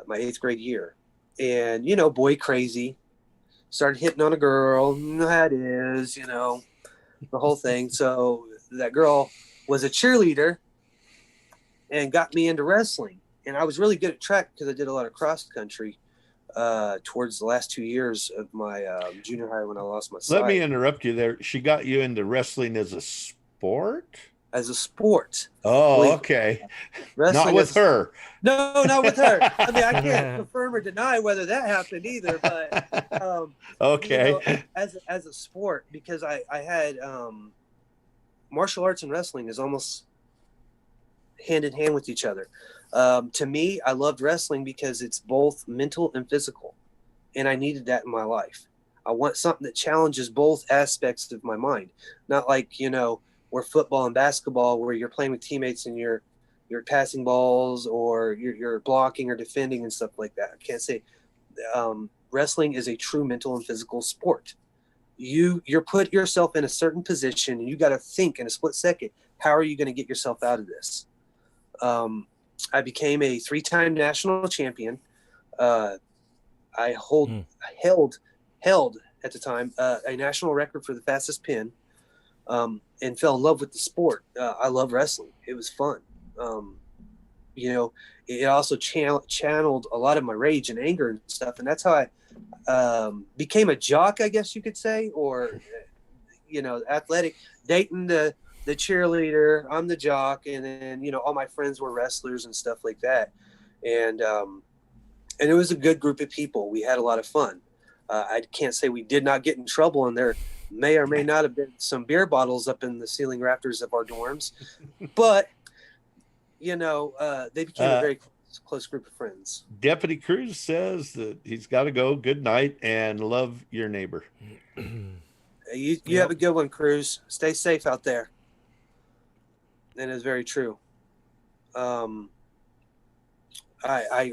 my 8th grade year. And, you know, boy crazy, started hitting on a girl. You know how it is, you know, the whole thing. So that girl was a cheerleader and got me into wrestling. And I was really good at track because I did a lot of cross country towards the last 2 years of my junior high when I lost my sight. Let me interrupt you there. She got you into wrestling as a sport? As a sport. Oh, okay. Wrestling not with her. No, not with her. I mean, I can't confirm or deny whether that happened either, but okay. You know, as a sport, because I had martial arts and wrestling is almost hand in hand with each other. To me, I loved wrestling because it's both mental and physical, and I needed that in my life. I want something that challenges both aspects of my mind, not like, you know, where football and basketball, where you're playing with teammates and you're passing balls or you're blocking or defending and stuff like that. I can't say wrestling is a true mental and physical sport. You're put yourself in a certain position and you got to think in a split second, how are you going to get yourself out of this? I became a 3-time national champion. I held at the time a national record for the fastest pin. And fell in love with the sport. I love wrestling. It was fun. You know, it also channeled a lot of my rage and anger and stuff. And that's how I became a jock, I guess you could say, or, you know, athletic, dating the cheerleader. I'm the jock. And then, you know, all my friends were wrestlers and stuff like that. And it was a good group of people. We had a lot of fun. I can't say we did not get in trouble, and there may or may not have been some beer bottles up in the ceiling rafters of our dorms, but you know, they became a very close group of friends. Deputy Cruz says that he's got to go. Good night and love your neighbor. You have a good one, Cruz. Stay safe out there. And it's very true. I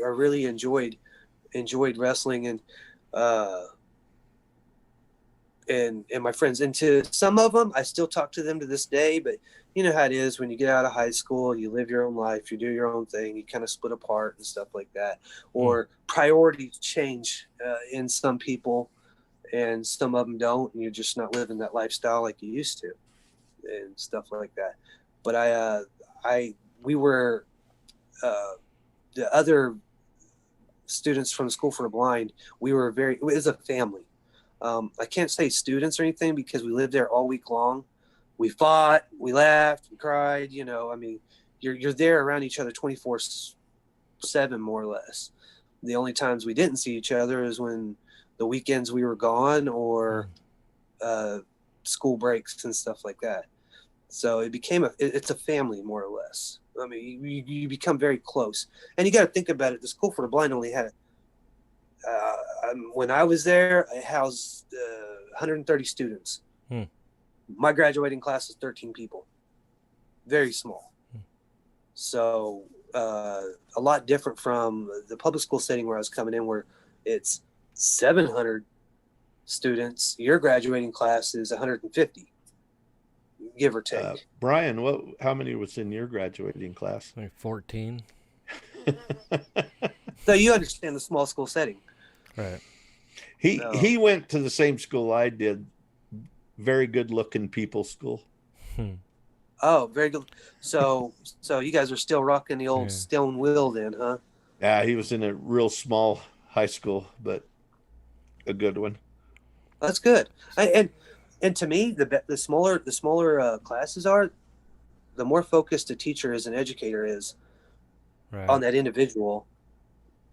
really enjoyed wrestling, and my friends. And to some of them, I still talk to them to this day. But you know how it is when you get out of high school, you live your own life, you do your own thing, you kind of split apart and stuff like that. Or priorities change in some people, and some of them don't, and you're just not living that lifestyle like you used to, and stuff like that. But we were the other students from the School for the Blind. It was a family. I can't say students or anything because we lived there all week long. We fought, we laughed, we cried. You know, I mean, you're there around each other 24/7, more or less. The only times we didn't see each other is when the weekends we were gone, or school breaks and stuff like that. So it became it's a family, more or less. I mean, you become very close, and you got to think about it. The School for the Blind only had, when I was there, it housed 130 students. My graduating class is 13 people, very small. So a lot different from the public school setting where I was coming in, where it's 700 students. Your graduating class is 150, give or take. Brian, how many was in your graduating class? Like 14. So you understand the small school setting, right? He went to the same school I did. Very good looking people school. Oh, very good. So you guys are still rocking the old stone wheel then, huh? Yeah, he was in a real small high school, but a good one. That's good. And to me, the smaller classes are, the more focused a teacher is, an educator is on that individual,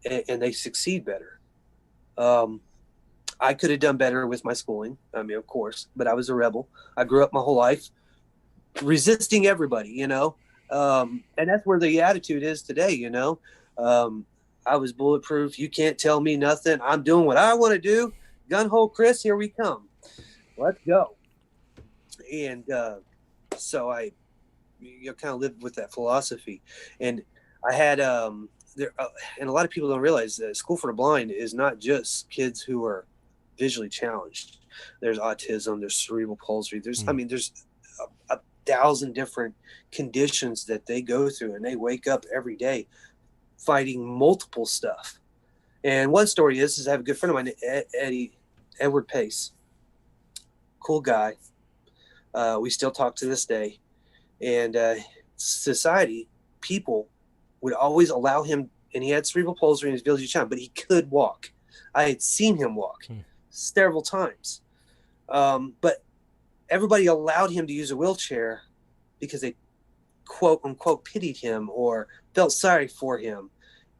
and they succeed better. I could have done better with my schooling. I mean, of course, but I was a rebel. I grew up my whole life resisting everybody, you know, and that's where the attitude is today, you know. I was bulletproof. You can't tell me nothing. I'm doing what I want to do. Gun hole Chris, here we come. Let's go. And so I kind of lived with that philosophy. And I had and a lot of people don't realize that School for the Blind is not just kids who are visually challenged. There's autism, there's cerebral palsy, there's I mean, there's a thousand different conditions that they go through, and they wake up every day fighting multiple stuff. And one story is I have a good friend of mine, Edward Pace, cool guy. We still talk to this day, and society, people would always allow him, and he had cerebral palsy in his village child, but he could walk. I had seen him walk several times, but everybody allowed him to use a wheelchair because they quote unquote pitied him or felt sorry for him.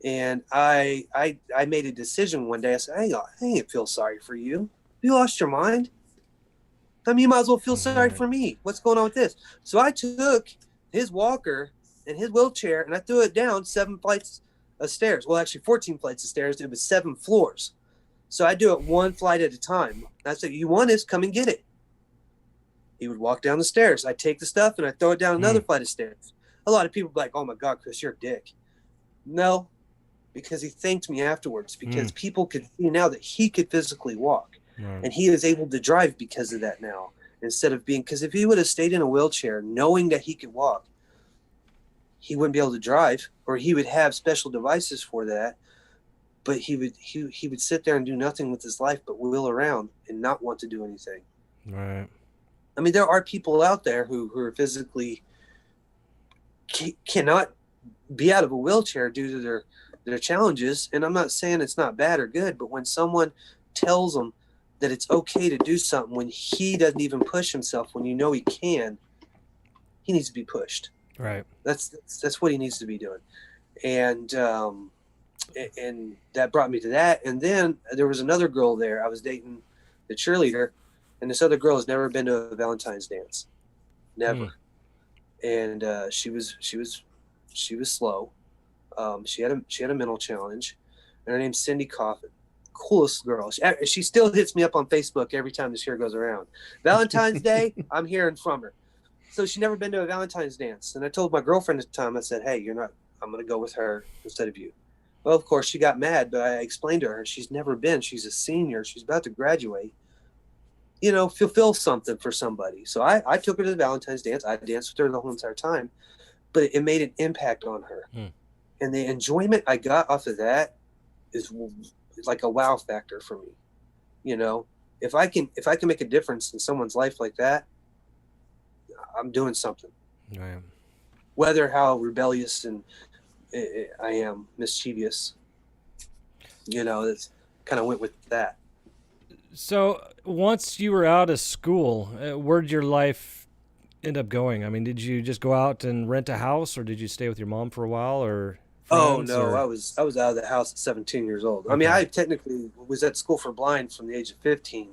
And I made a decision one day. I said, I ain't feel sorry for you. You lost your mind. I mean, you might as well feel sorry for me. What's going on with this? So I took his walker and his wheelchair, and I threw it down 7 flights of stairs. Well, actually 14 flights of stairs. It was 7 floors. So I do it 1 flight at a time. I said, you want this? Come and get it. He would walk down the stairs. I take the stuff and I throw it down another flight of stairs. A lot of people be like, oh my God, Chris, you're a dick. No, because he thanked me afterwards, because people could see now that he could physically walk. And he is able to drive because of that now, instead of being, because if he would have stayed in a wheelchair knowing that he could walk, he wouldn't be able to drive, or he would have special devices for that. But he would sit there and do nothing with his life but wheel around and not want to do anything. Right. I mean, there are people out there who are physically cannot be out of a wheelchair due to their challenges. And I'm not saying it's not bad or good, but when someone tells them that it's okay to do something when he doesn't even push himself, when you know he can, he needs to be pushed. Right. That's what he needs to be doing. And that brought me to that. And then there was another girl there. I was dating the cheerleader, and this other girl has never been to a Valentine's dance. Never. And she was slow. She had a mental challenge, and her name's Cindy Coffin. Coolest girl. She still hits me up on Facebook every time this year goes around. Valentine's Day, I'm hearing from her. So she'd never been to a Valentine's dance. And I told my girlfriend at the time, I said, hey, I'm going to go with her instead of you. Well, of course, she got mad, but I explained to her, she's never been. She's a senior. She's about to graduate. Fulfill something for somebody. So I took her to the Valentine's dance. I danced with her the whole entire time, but it made an impact on her. And the enjoyment I got off of that is like a wow factor for me. If I can make a difference in someone's life like that, I'm doing something. Right. Whether how rebellious and I am, mischievous, it's kind of went with that. So once you were out of school, where'd your life end up going? I mean, did you just go out and rent a house, or did you stay with your mom for a while, or friends, no, or? I was out of the house at 17 years old. Okay. I mean, I technically was at school for blind from the age of 15.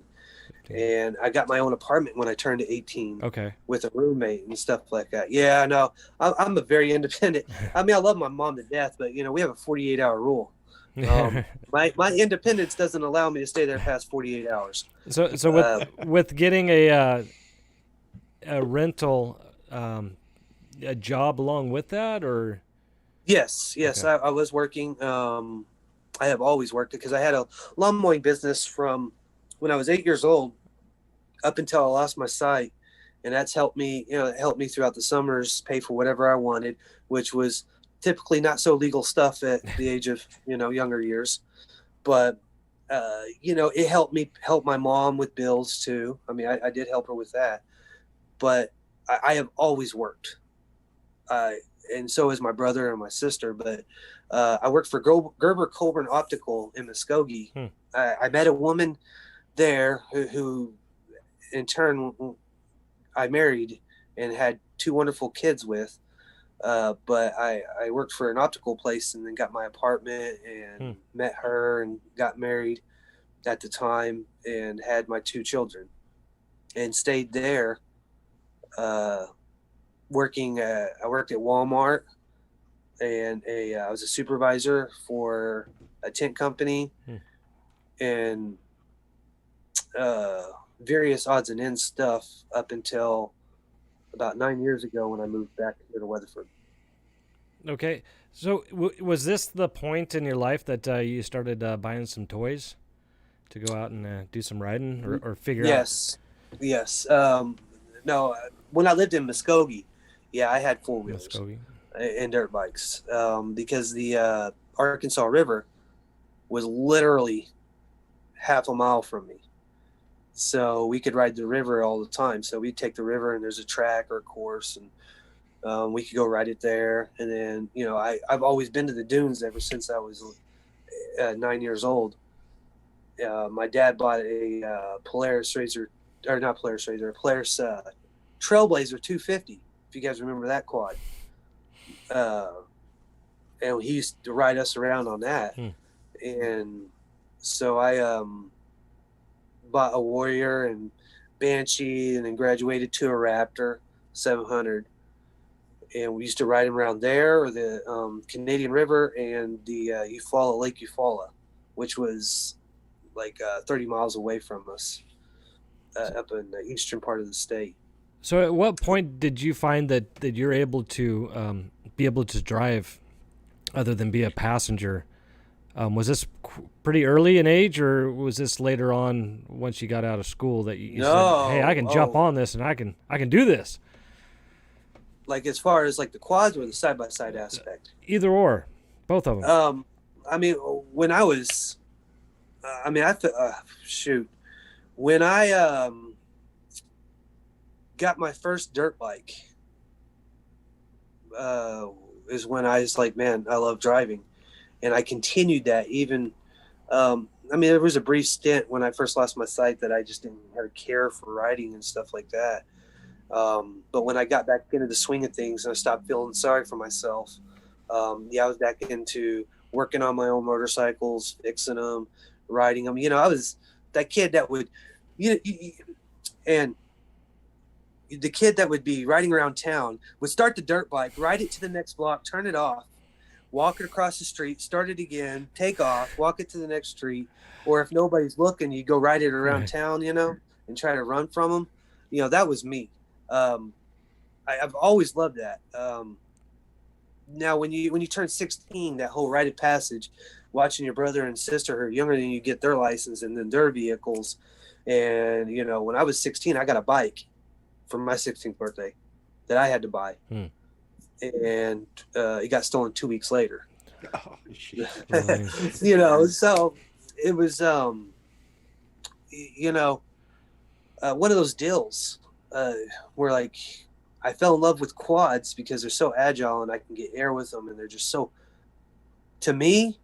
And I got my own apartment when I turned 18. Okay. With a roommate and stuff like that. Yeah, no, I'm a very independent. I mean, I love my mom to death, but we have a 48-hour rule. My independence doesn't allow me to stay there past 48 hours. So with getting a rental, a job along with that, or? Yes, okay. I was working. I have always worked because I had a lawn mowing business from when I was 8 years old up until I lost my sight. And that's helped me, it helped me throughout the summers pay for whatever I wanted, which was typically not so legal stuff at the age of, younger years. But, it help my mom with bills too. I mean, I did help her with that. But I have always worked. And so has my brother and my sister. But I worked for Gerber Colburn Optical in Muskogee. I met a woman there who in turn I married and had two wonderful kids with. But I worked for an optical place and then got my apartment and met her and got married at the time and had my two children and stayed there working. I worked at Walmart and I was a supervisor for a tent company and various odds and ends stuff up until about 9 years ago when I moved back here to Weatherford. Okay. So was this the point in your life that you started buying some toys to go out and do some riding or figure out? Yes. No, when I lived in Muskogee, I had four wheelers and dirt bikes because the Arkansas River was literally half a mile from me. So we could ride the river all the time. So we'd take the river and there's a track or a course and we could go ride it there. And then, I've always been to the dunes ever since I was 9 years old. My dad bought a Polaris Razor, or not Polaris Razor, a Polaris Trailblazer 250, if you guys remember that quad. And he used to ride us around on that. And so I bought a Warrior and Banshee and then graduated to a Raptor 700. And we used to ride them around there or the Canadian River and the Lake Eufaula, which was like 30 miles away from us up in the eastern part of the state. So at what point did you find that you're able to be able to drive other than be a passenger? Was this pretty early in age, or was this later on once you got out of school that you said, hey, I can jump on this and I can do this? Like as far as like the quads or the side-by-side aspect? Either or, both of them. I mean, when I was, when I got my first dirt bike is when I was like, man, I love driving. And I continued that even, there was a brief stint when I first lost my sight that I just didn't have a care for riding and stuff like that. But when I got back into the swing of things and I stopped feeling sorry for myself, I was back into working on my own motorcycles, fixing them, riding them. I was that kid that would, and the kid that would be riding around town would start the dirt bike, ride it to the next block, turn it off, walk it across the street, start it again, take off, walk it to the next street. Or if nobody's looking, you go ride it around town, and try to run from them. That was me. I've always loved that. Now, when you turn 16, that whole rite of passage, watching your brother and sister who are younger than you get their license and then their vehicles. And, you know, when I was 16, I got a bike for my 16th birthday that I had to buy. And it got stolen 2 weeks later. Oh, You know, so it was, you know, one of those deals where, like, I fell in love with quads because they're so agile and I can get air with them, and they're just so, to me,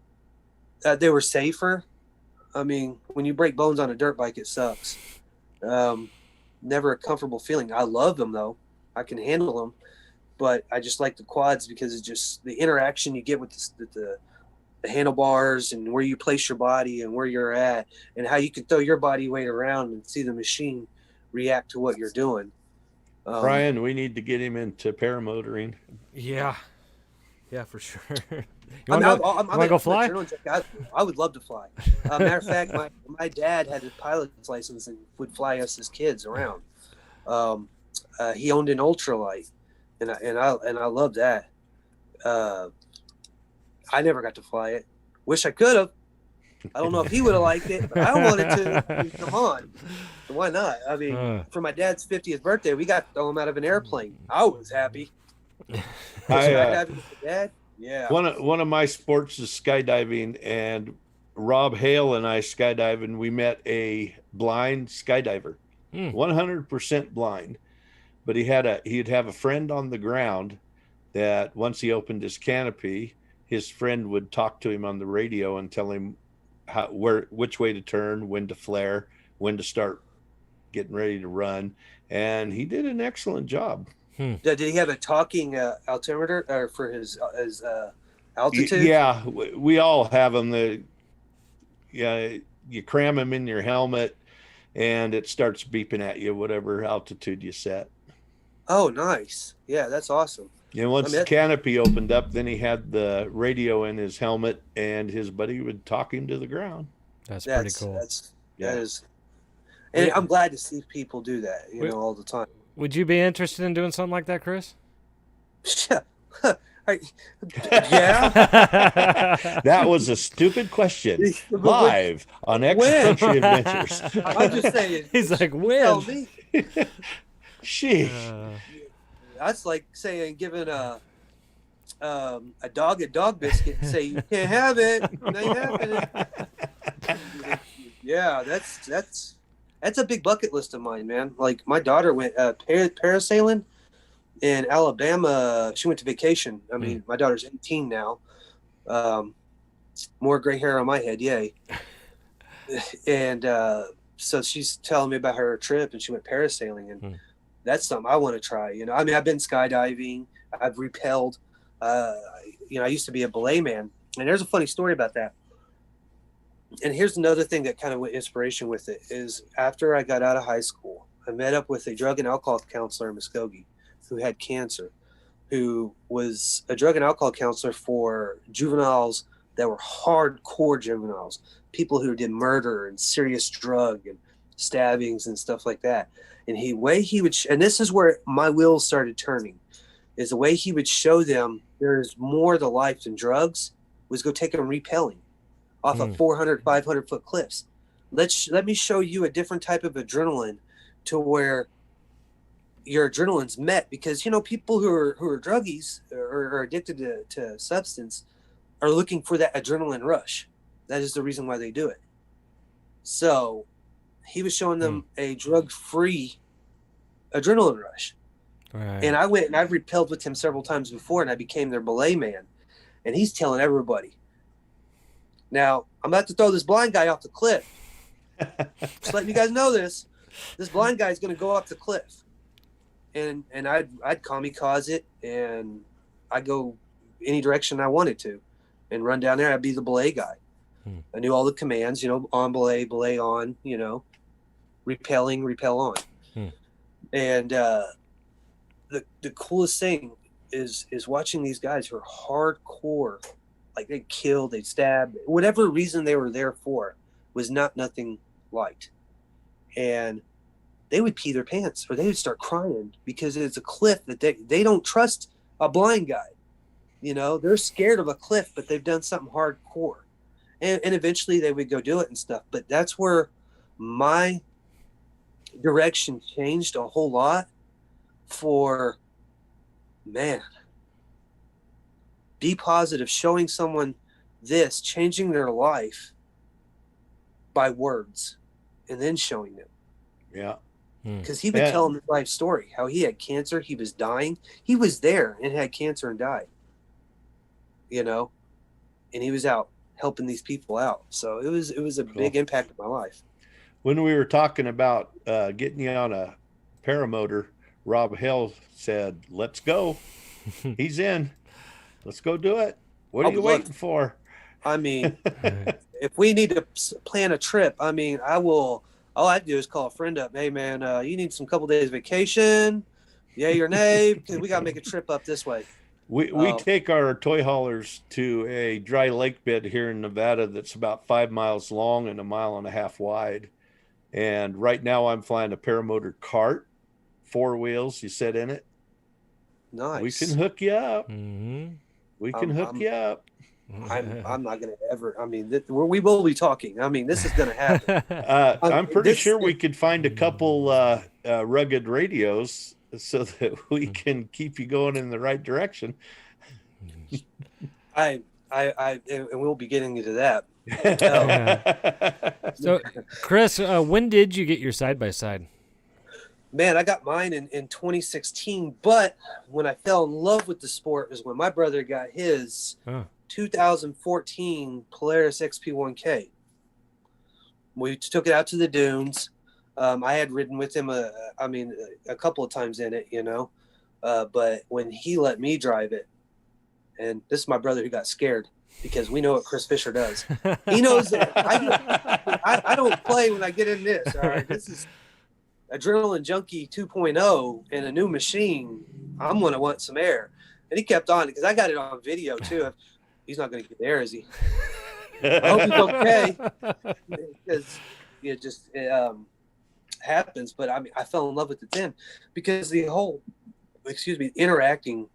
they were safer. I mean, when you break bones on a dirt bike, it sucks. Never a comfortable feeling. I love them though. I can handle them, but I just like the quads because it's just the interaction you get with the handlebars and where you place your body and where you're at and how you can throw your body weight around and see the machine react to what you're doing. Brian, we need to get him into paramotoring. Yeah, for sure. You I'm want to go fly? I would love to fly. Matter of fact, my dad had his pilot's license and would fly us as kids around. He owned an ultralight, and I loved that. I never got to fly it. Wish I could have. I don't know if he would have liked it, but I wanted to. I mean, come on, why not? I mean, for my dad's 50th birthday, we got to throw him out of an airplane. I was happy. Skydiving with my dad. Yeah. One of my sports is skydiving, and Rob Hale and I skydiving. We met a blind skydiver, 100% blind, but he'd have a friend on the ground that once he opened his canopy, his friend would talk to him on the radio and tell him which way to turn, when to flare, when to start getting ready to run, and he did an excellent job. Did he have a talking altimeter or for his altitude? Yeah, we all have them. You cram them in your helmet, and it starts beeping at you whatever altitude you set. Oh, nice. Yeah, that's awesome. And once the canopy opened up, then he had the radio in his helmet, and his buddy would talk him to the ground. That's pretty cool. That is, and I'm glad to see people do that, you know, all the time. Would you be interested in doing something like that, Chris? Yeah. That was a stupid question. Live on Extra Country Adventures. I'm just saying. He's like, when? Sheesh. That's like saying giving a dog a dog biscuit and say you can't have it. Now you have it. Yeah, that's a big bucket list of mine, man. Like my daughter went parasailing in Alabama. She went to vacation. I mean, my daughter's 18 now. More gray hair on my head, yay. And so she's telling me about her trip, and she went parasailing, and that's something I want to try. You know, I mean, I've been skydiving, I've rappelled. You know, I used to be a belay man, and there's a funny story about that. And here's another thing that kind of went inspiration with it is after I got out of high school, I met up with a drug and alcohol counselor in Muskogee who had cancer, who was a drug and alcohol counselor for juveniles that were hardcore juveniles, people who did murder and serious drug and stabbings and stuff like that. And and this is where my wheels started turning, is the way he would show them there's more to life than drugs was go take them rappelling off of 400, 500 foot cliffs. Let me show you a different type of adrenaline to where your adrenaline's met, because, you know, people who are druggies or are addicted to substance are looking for that adrenaline rush. That is the reason why they do it. So he was showing them a drug-free adrenaline rush. Right. And I went and I've rappelled with him several times before, and I became their belay man. And he's telling everybody, now I'm about to throw this blind guy off the cliff. Just letting you guys know this. This blind guy is going to go off the cliff. And I'd kamikaze it, and I'd go any direction I wanted to and run down there. I'd be the belay guy. I knew all the commands, you know, on belay on, you know, rappel on. And the coolest thing is watching these guys who are hardcore, like they killed, they stabbed, whatever reason they were there for was nothing light. And they would pee their pants or they would start crying because it's a cliff that they don't trust a blind guy. You know, they're scared of a cliff, but they've done something hardcore. And eventually they would go do it and stuff. But that's where my direction changed a whole lot for, man, be positive, showing someone this, changing their life by words, and then showing them. Yeah. Because he would tell him his life story, how he had cancer, he was dying. He was there and had cancer and died. You know, and he was out helping these people out. So it was a big impact in my life. When we were talking about getting you on a paramotor, Rob Hale said, "Let's go." He's in. Let's go do it. What are you waiting for? I mean, if we need to plan a trip, I mean, I will. All I do is call a friend up. Hey, man, you need some couple days vacation? Yay or nay? Because we got to make a trip up this way. We take our toy haulers to a dry lake bed here in Nevada that's about 5 miles long and 1.5 miles wide. And right now I'm flying a paramotor cart, 4 wheels. You sit in it. Nice. We can hook you up. Mm-hmm. We can hook you up. I'm not going to ever. I mean, we will be talking. I mean, this is going to happen. I'm pretty sure we could find a couple rugged radios so that we can keep you going in the right direction. And we'll be getting into that. So, Chris, when did you get your side-by-side? Man, I got mine in 2016, but when I fell in love with the sport is when my brother got his 2014 Polaris XP1K. We took it out to the dunes. I had ridden with him, a couple of times in it, you know, but when he let me drive it, and this is my brother who got scared because we know what Chris Fischer does. He knows that I don't play when I get in this. All right, this is Adrenaline Junkie 2.0 and a new machine. I'm going to want some air. And he kept on because I got it on video too. He's not going to get there, is he? I hope he's okay because it just happens. But I mean, I fell in love with it then because the whole, interacting,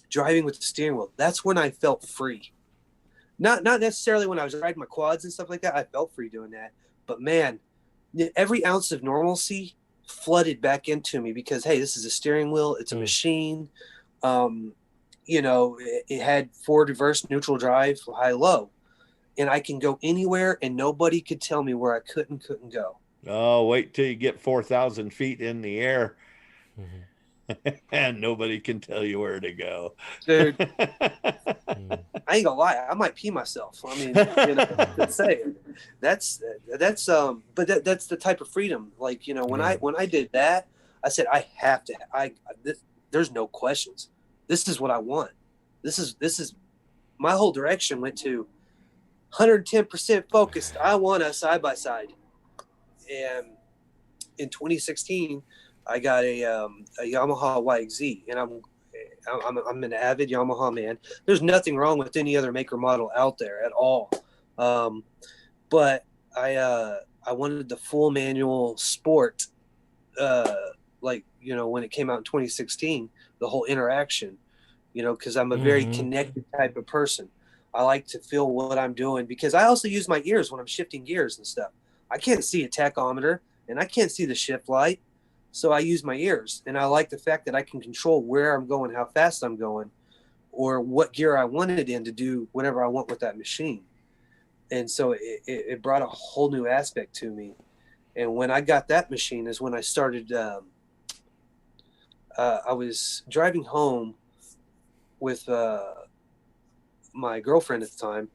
driving with the steering wheel. That's when I felt free. Not necessarily when I was riding my quads and stuff like that. I felt free doing that. But man, every ounce of normalcy flooded back into me because, hey, this is a steering wheel. It's a machine. You know, it had forward, reverse, neutral drive, high, low. And I can go anywhere and nobody could tell me where I couldn't go. Oh, wait till you get 4,000 feet in the air. Mm-hmm. And nobody can tell you where to go. Dude, I ain't gonna lie, I might pee myself. I mean, you know, that's saying. That's the type of freedom. Like, you know, when I did that, I said I have to. There's no questions. This is what I want. This is my whole direction went to 110% focused. I want a side by side, and in 2016. I got a Yamaha YXZ, and I'm an avid Yamaha man. There's nothing wrong with any other maker model out there at all, but I wanted the full manual sport, like, you know, when it came out in 2016, the whole interaction, you know, because I'm a very connected type of person. I like to feel what I'm doing because I also use my ears when I'm shifting gears and stuff. I can't see a tachometer and I can't see the shift light. So I use my ears, and I like the fact that I can control where I'm going, how fast I'm going, or what gear I wanted in to do whatever I want with that machine. And so it brought a whole new aspect to me. And when I got that machine is when I started, I was driving home with my girlfriend at the time.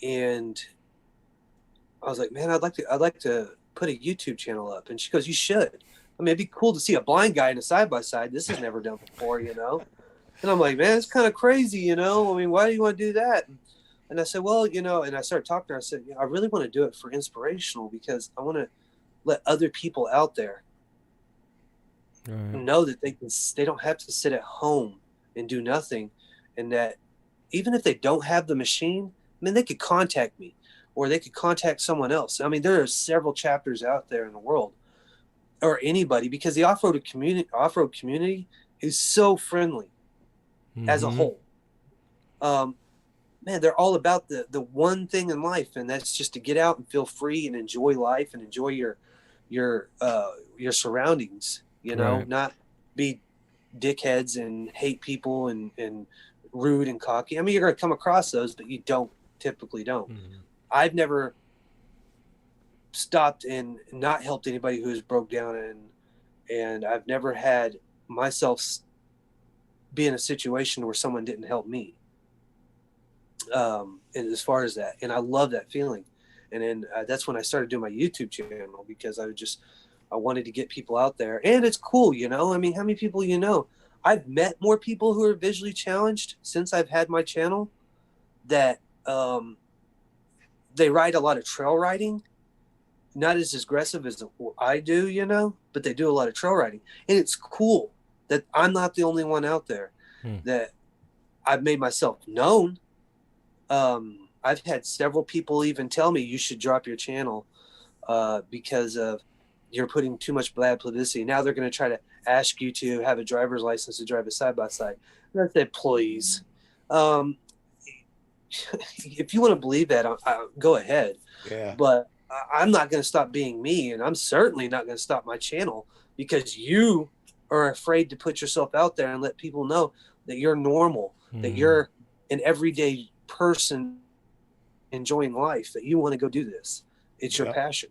And I was like, man, I'd like to put a YouTube channel up. And she goes, you should. I mean, it'd be cool to see a blind guy in a side-by-side. This is never done before, you know? And I'm like, man, it's kind of crazy, you know? I mean, why do you want to do that? And I said, well, you know, and I started talking to her. I said, I really want to do it for inspirational because I want to let other people out there know that they don't have to sit at home and do nothing. And that even if they don't have the machine, I mean, they could contact me. Or they could contact someone else. I mean, there are several chapters out there in the world. or anybody, because the off-road community is so friendly as a whole. Man, they're all about the one thing in life, and that's just to get out and feel free and enjoy life and enjoy your surroundings, you know, Right. not be dickheads and hate people and rude and cocky. I mean, you're going to come across those, but you typically don't. I've never stopped and not helped anybody who's broke down, and I've never had myself be in a situation where someone didn't help me. And as far as that, and I love that feeling. And then that's when I started doing my YouTube channel, because I wanted to get people out there, and it's cool, you know. I mean, how many people, you know, I've met more people who are visually challenged since I've had my channel, that they ride a lot of trail riding, not as aggressive as I do, you know, but they do a lot of trail riding, and it's cool that I'm not the only one out there, that I've made myself known. I've had several people even tell me you should drop your channel because of you're putting too much bad publicity. Now they're going to try to ask you to have a driver's license to drive a side-by-side. And I said, please. If you want to believe that, go ahead. Yeah. But I'm not going to stop being me, and I'm certainly not going to stop my channel because you are afraid to put yourself out there and let people know that you're normal, that you're an everyday person enjoying life, that you want to go do this. It's your passion.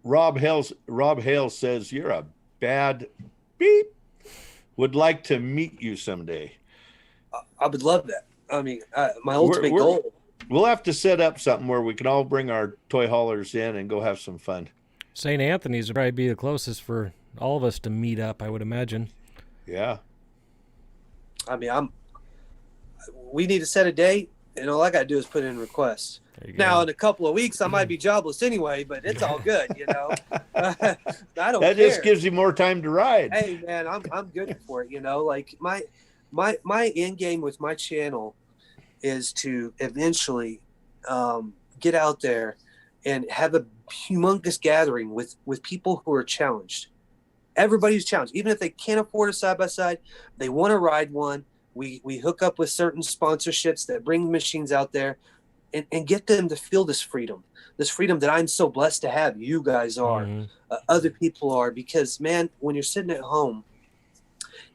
Rob Hale says you're a bad beep. Would like to meet you someday. I would love that. I mean, my ultimate goal. We'll have to set up something where we can all bring our toy haulers in and go have some fun. St. Anthony's would probably be the closest for all of us to meet up, I would imagine. Yeah. I mean, we need to set a date, and all I got to do is put in requests. Now, in a couple of weeks, I might be jobless anyway, but it's all good, you know. I don't care. That just gives you more time to ride. Hey, man, I'm good for it, you know. Like my end game with my channel is to eventually get out there and have a humongous gathering with people who are challenged. Everybody's challenged, even if they can't afford a side-by-side, they want to ride one. We hook up with certain sponsorships that bring machines out there and get them to feel this freedom that I'm so blessed to have. You guys are, other people are, because, man, when you're sitting at home,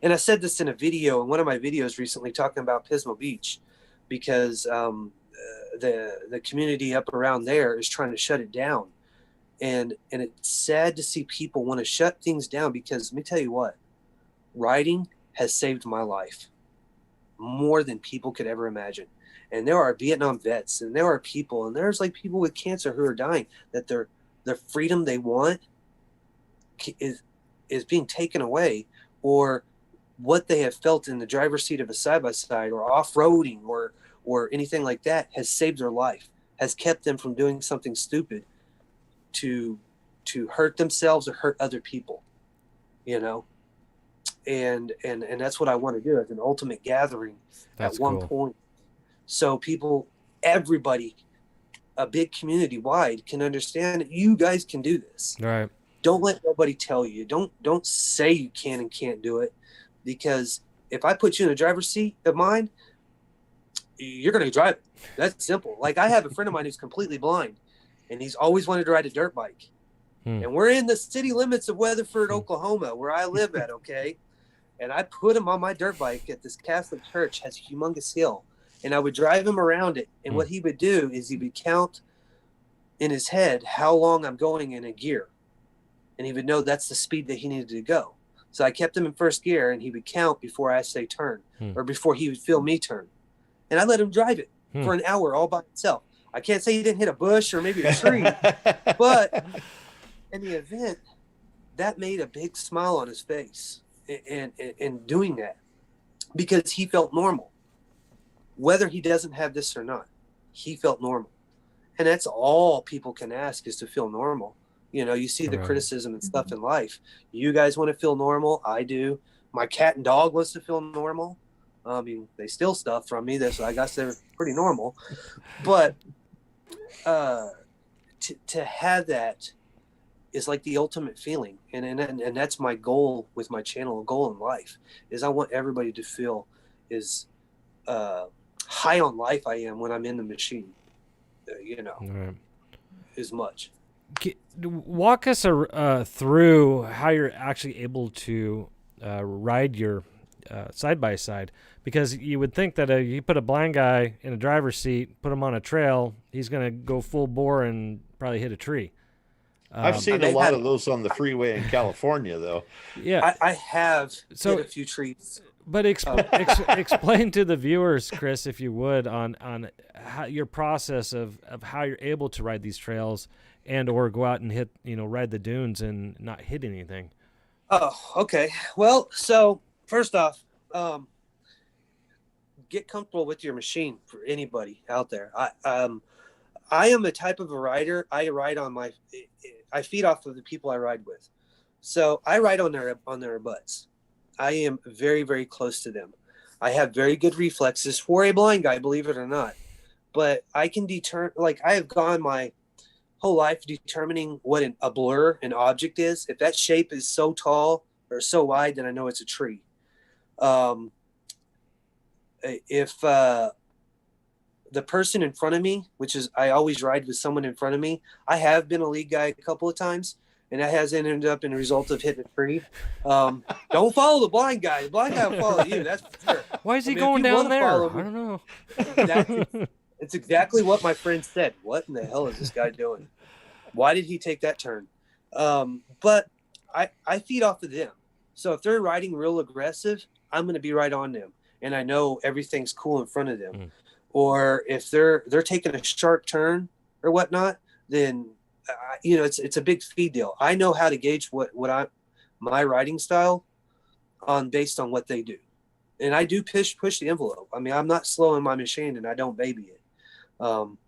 and I said this in a video, in one of my videos recently, talking about Pismo Beach, because the community up around there is trying to shut it down. And it's sad to see people want to shut things down, because let me tell you what, riding has saved my life more than people could ever imagine. And there are Vietnam vets, and there are people, and there's like people with cancer who are dying, that their freedom they want is being taken away, or what they have felt in the driver's seat of a side-by-side or off-roading or anything like that has saved their life, has kept them from doing something stupid to hurt themselves or hurt other people, you know. And that's what I want to do as an ultimate gathering. That's at one point. So people, everybody, a big community wide, can understand that you guys can do this. Right. Don't let nobody tell you. Don't say you can and can't do it, because if I put you in the driver's seat of mine, you're going to drive it. That's simple. Like, I have a friend of mine who's completely blind, and he's always wanted to ride a dirt bike. And we're in the city limits of Weatherford, Oklahoma, where I live at, okay? And I put him on my dirt bike at this Catholic church, has a humongous hill. And I would drive him around it. And what he would do is he would count in his head how long I'm going in a gear. And he would know that's the speed that he needed to go. So I kept him in first gear, and he would count before I say turn, or before he would feel me turn. And I let him drive it for an hour all by himself. I can't say he didn't hit a bush or maybe a tree, but in the event, that made a big smile on his face in doing that, because he felt normal. Whether he doesn't have this or not, he felt normal. And that's all people can ask, is to feel normal. You know, you see the criticism and stuff in life. You guys want to feel normal. I do. My cat and dog wants to feel normal. I mean, they steal stuff from me. So I guess they're pretty normal. But to have that is like the ultimate feeling. And that's my goal with my channel, a goal in life, is I want everybody to feel as high on life I am when I'm in the machine, Right. as much. Walk us through how you're actually able to ride your side-by-side, because you would think that you put a blind guy in a driver's seat, put him on a trail, he's going to go full bore and probably hit a tree. I've seen a lot of those on the freeway in California, though. Yeah, I have hit a few trees. But explain to the viewers, Chris, if you would, on how, your process of how you're able to ride these trails and or go out and hit, ride the dunes and not hit anything. Oh, okay. Well, so first off, get comfortable with your machine for anybody out there. I am a type of a rider. I feed off of the people I ride with. So I ride on their butts. I am very, very close to them. I have very good reflexes for a blind guy, believe it or not. But I can I have gone my whole life determining what a blur, an object is. If that shape is so tall or so wide, then I know it's a tree. If the person in front of me, which is, I always ride with someone in front of me. I have been a lead guy a couple of times, and that has ended up in a result of hitting a tree. Don't follow the blind guy. The blind guy will follow you. That's for sure. Why is he going down there? I don't know. It's exactly what my friend said. What in the hell is this guy doing? Why did he take that turn? But I feed off of them. So if they're riding real aggressive, I'm going to be right on them. And I know everything's cool in front of them. Mm. Or if they're taking a sharp turn or whatnot, then it's a big feed deal. I know how to gauge my riding style based on what they do, and I do push the envelope. I mean, I'm not slowing my machine, and I don't baby it. The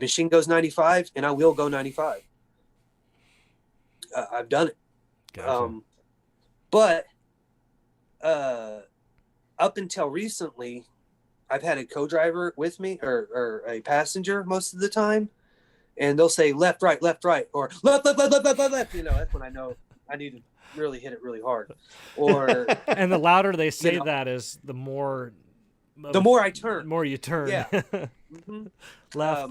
machine goes 95, and I will go 95. I've done it. Gotcha. But up until recently, I've had a co-driver with me or a passenger most of the time, and they'll say left, right, or left. That's when I know I need to really hit it really hard. Or and the louder they say that is, the more I turn. The more you turn. Yeah. Mm-hmm. Left.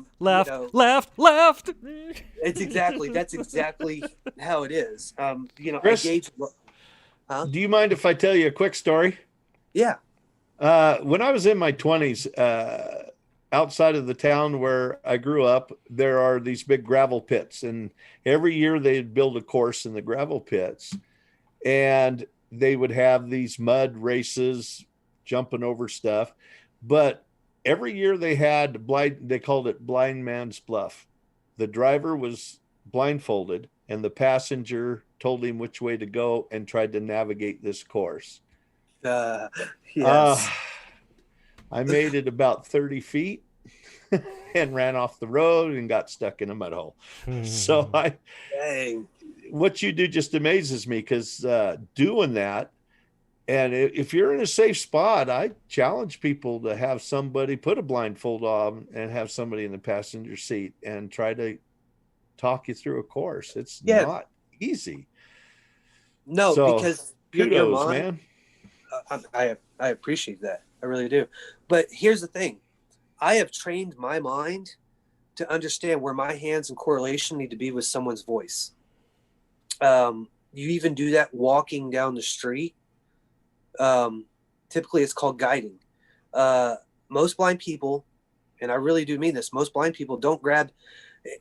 That's exactly how it is. Chris, I gauge. Do you mind if I tell you a quick story? Yeah. When I was in my 20s, outside of the town where I grew up, there are these big gravel pits, and every year they'd build a course in the gravel pits, and they would have these mud races, jumping over stuff. But every year they had they called it blind man's bluff. The driver was blindfolded, and the passenger told him which way to go and tried to navigate this course. Yes. I made it about 30 feet and ran off the road and got stuck in a mud hole. So what you do just amazes me, because doing that, and if you're in a safe spot, I challenge people to have somebody put a blindfold on and have somebody in the passenger seat and try to talk you through a course. It's not easy. No, because kudos, man. I appreciate that. I really do. But here's the thing. I have trained my mind to understand where my hands in correlation need to be with someone's voice. You even do that walking down the street. Typically it's called guiding. Most blind people, and I really do mean this, most blind people don't grab,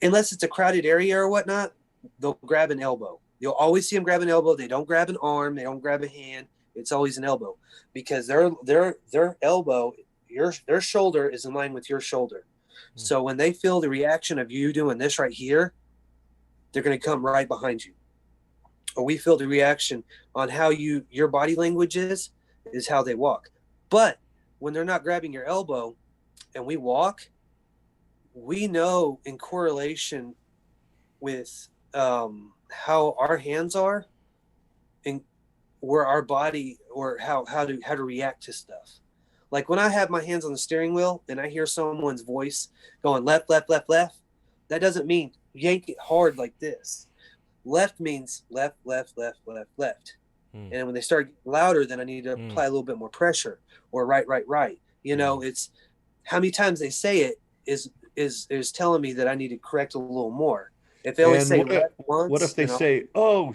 unless it's a crowded area or whatnot, they'll grab an elbow. You'll always see them grab an elbow. They don't grab an arm. They don't grab a hand. It's always an elbow, because their elbow, their shoulder is in line with your shoulder. Mm. So when they feel the reaction of you doing this right here, they're going to come right behind you. Or we feel the reaction on how your body language is how they walk. But when they're not grabbing your elbow and we walk, we know in correlation with how our hands are and where our body, or how to react to stuff. Like when I have my hands on the steering wheel and I hear someone's voice going left, that doesn't mean yank it hard like this. Left means left, left, left, left, left. And when they start getting louder, then I need to apply a little bit more pressure, or right, right, right. You know, it's how many times they say it is telling me that I need to correct a little more. If they only say left once, what if they say, "Oh,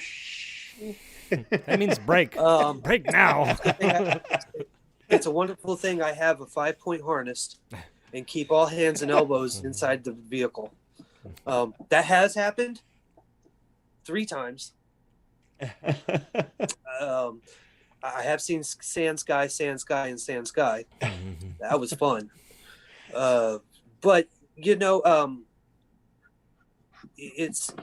that means break. Break now." It's a wonderful thing I have a 5-point harness and keep all hands and elbows inside the vehicle. That has happened 3 times. I have seen sand sky, and sand sky. That was fun. But you know, it's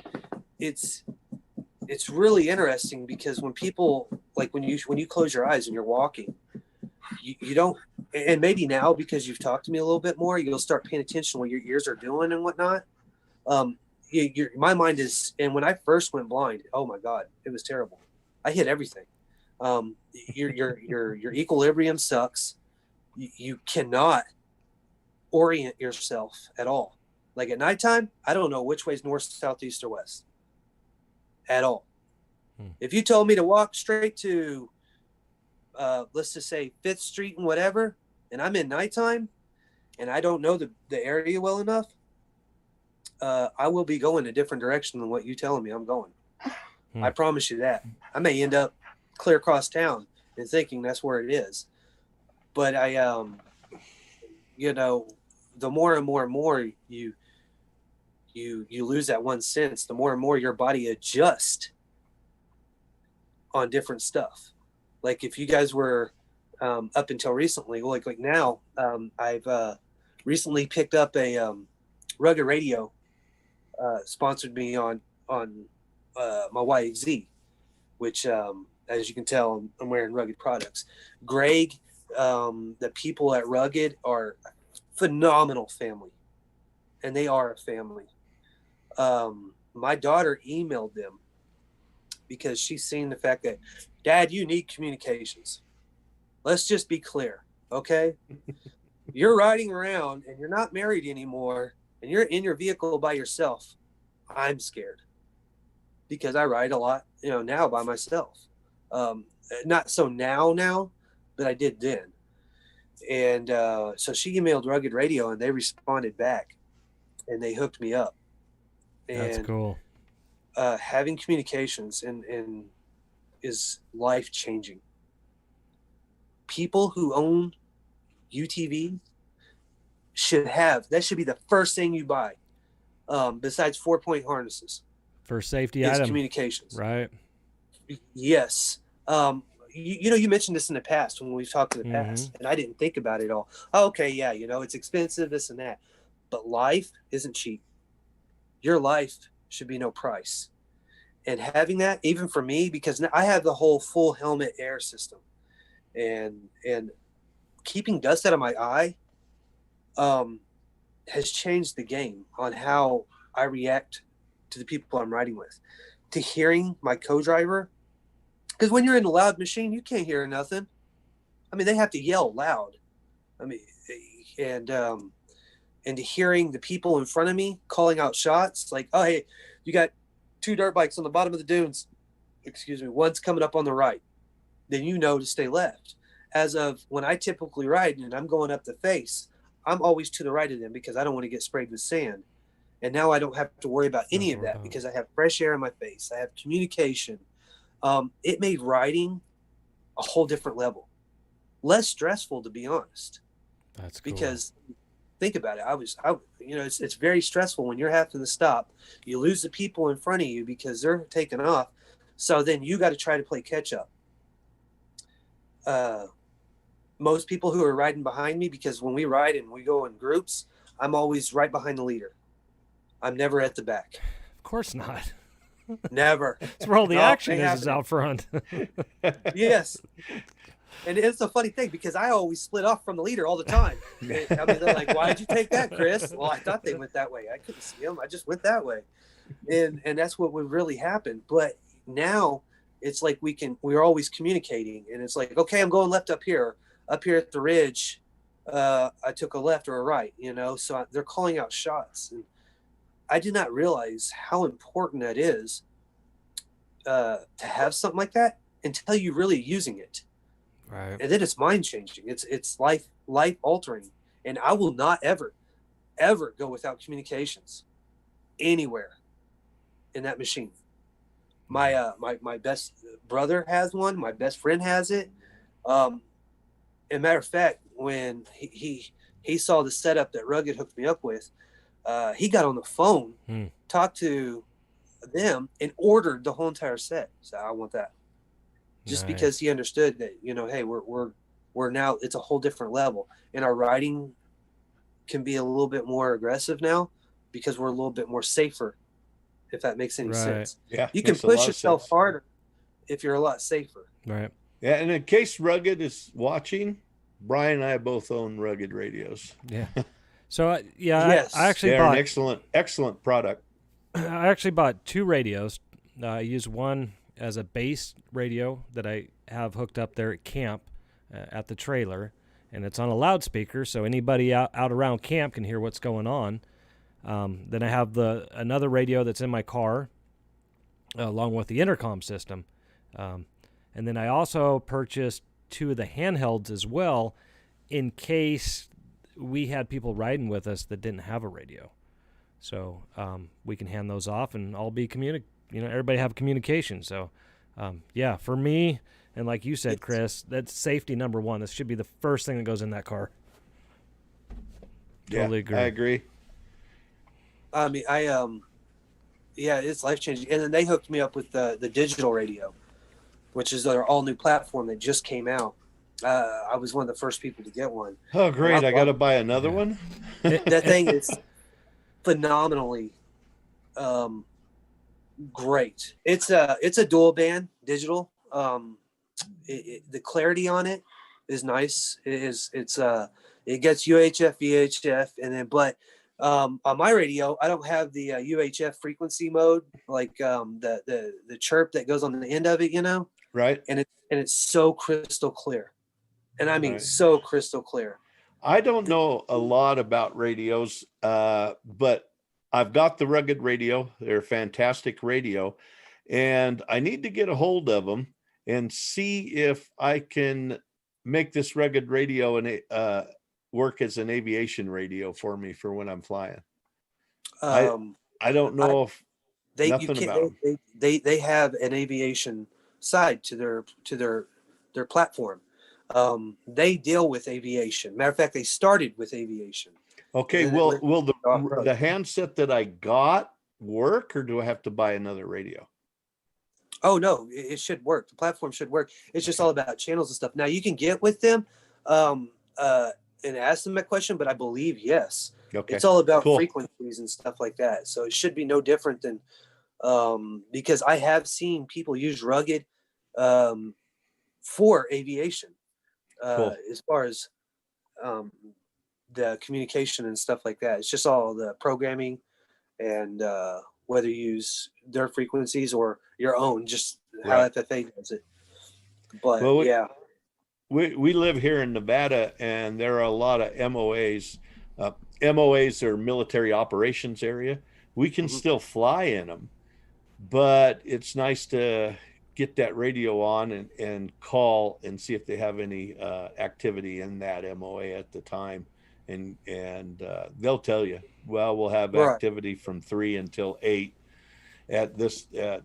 really interesting because when people, like when you close your eyes and you're walking, you don't, and maybe now because you've talked to me a little bit more, you'll start paying attention to what your ears are doing and whatnot. My mind is, and when I first went blind, oh my God, it was terrible. I hit everything. Your equilibrium sucks. You cannot orient yourself at all. Like at nighttime, I don't know which way is north, south, east, or west at all. If you told me to walk straight to, let's just say 5th Street and whatever, and I'm in nighttime and I don't know the area well enough, I will be going a different direction than what you telling me I'm going. I promise you that. I may end up clear across town and thinking that's where it is. But I, you know, the more and more you lose that one sense, the more and more your body adjusts on different stuff. Like if you guys were up until recently, like now, I've recently picked up a Rugged Radio sponsored me on my YXZ, which as you can tell, I'm wearing Rugged products. Greg, the people at Rugged are a phenomenal family, and they are a family. My daughter emailed them because she's seen the fact that, Dad, you need communications. Let's just be clear, okay? You're riding around and you're not married anymore and you're in your vehicle by yourself. I'm scared because I ride a lot, you know, now by myself. Not so now, but I did then. And so she emailed Rugged Radio and they responded back and they hooked me up. And, that's cool. Having communications and is life-changing. People who own UTV that should be the first thing you buy, besides 4-point harnesses. For safety item. Communications. Right. Yes. You know, you mentioned this in the past when we've talked in the past, and I didn't think about it all. Oh, okay, yeah, you know, it's expensive, this and that. But life isn't cheap. Your life should be no price. And having that, even for me, because I have the whole full helmet air system, and keeping dust out of my eye has changed the game on how I react to the people I'm riding with. To hearing my co-driver, because when you're in a loud machine, you can't hear nothing. I mean, they have to yell loud. I mean, and to hearing the people in front of me calling out shots, like, oh, hey, you got 2 dirt bikes on the bottom of the dunes. Excuse me, one's coming up on the right. Then you know to stay left. As of when I typically ride and I'm going up the face, I'm always to the right of them because I don't want to get sprayed with sand. And now I don't have to worry about any of that because I have fresh air in my face. I have communication. It made riding a whole different level. Less stressful, to be honest. That's cool. Because think about it. You know, it's very stressful when you're having to stop. You lose the people in front of you because they're taking off. So then you got to try to play catch up. Most people who are riding behind me, because when we ride and we go in groups, I'm always right behind the leader. I'm never at the back. Of course not. Never. That's where all the action is out front. Yes. And it's a funny thing because I always split off from the leader all the time. I mean, they're like, why'd you take that, Chris? Well, I thought they went that way. I couldn't see them. I just went that way. And that's what would really happen. But now it's like we're always communicating. And it's like, okay, I'm going left up here at the ridge. I took a left or a right, you know, so they're calling out shots. And I did not realize how important that is to have something like that until you're really using it. Right. And then it's mind changing. It's life altering. And I will not ever go without communications anywhere in that machine. My my best brother has one. My best friend has it. And matter of fact, when he saw the setup that Rugged hooked me up with, he got on the phone, talked to them, and ordered the whole entire set. So I want that, just because he understood that, you know, hey, we're now, it's a whole different level, and our riding can be a little bit more aggressive now because we're a little bit more safer, if that makes any sense. Yeah, you can push yourself harder if you're a lot safer. Right. Yeah, and in case Rugged is watching, Brian and I both own Rugged radios. Yeah. So Yes. I actually They're bought an excellent product. I actually bought 2 radios. I use one as a base radio that I have hooked up there at camp at the trailer, and it's on a loudspeaker, so anybody out around camp can hear what's going on. Then I have another radio that's in my car, along with the intercom system. And then I also purchased 2 of the handhelds as well, in case we had people riding with us that didn't have a radio. So we can hand those off and all be everybody have communication. So yeah, for me, and like you said, Chris, that's safety number one. This should be the first thing that goes in that car. Totally agree. I agree. I mean, yeah, it's life changing. And then they hooked me up with the digital radio, which is their all new platform that just came out. I was one of the first people to get one. Oh, great. I got to buy another one. That thing is phenomenally great. It's a dual band digital. The clarity on it is nice. It gets UHF, VHF, and then, but on my radio, I don't have the UHF frequency mode, like the chirp that goes on the end of it, you know? Right. And it's so crystal clear. And I mean, so crystal clear. I don't know a lot about radios, but I've got the Rugged radio. They're a fantastic radio, and I need to get a hold of them and see if I can make this Rugged radio and work as an aviation radio for me for when I'm flying. I don't know if they have an aviation side to their platform. They deal with aviation. Matter of fact, they started with aviation. Okay, will the handset that I got work, or do I have to buy another radio? Oh no, it should work. The platform should work. It's just all about channels and stuff. Now you can get with them and ask them that question, but I believe yes. Okay. It's all about frequencies and stuff like that. So it should be no different than because I have seen people use Rugged for aviation. As far as the communication and stuff like that. It's just all the programming and whether you use their frequencies or your own, just how FFA does it. But yeah. We live here in Nevada, and there are a lot of MOAs. MOAs are military operations area. We can still fly in them, but it's nice to get that radio on and call and see if they have any activity in that MOA at the time. And they'll tell you, well, we'll have activity from 3 until 8 at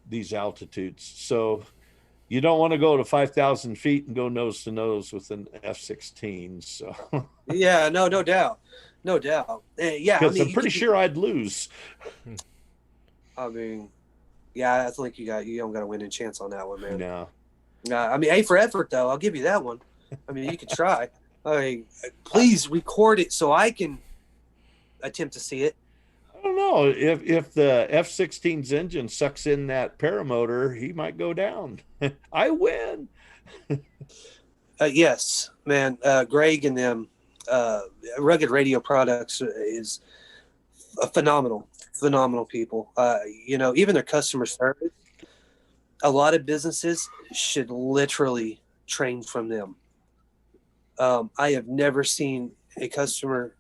these altitudes. So you don't want to go to 5,000 feet and go nose to nose with an F-16. So yeah, no doubt. Yeah, because I'm pretty sure I'd lose. I mean, yeah, I think you don't got a winning chance on that one, man. No. I mean, A for effort, though. I'll give you that one. I mean, you could try. I mean, please record it so I can attempt to see it. I don't know. If the F-16's engine sucks in that paramotor, he might go down. I win. Yes, man. Greg and them, Rugged Radio Products is a phenomenal people. Even their customer service, a lot of businesses should literally train from them. I have never seen a customer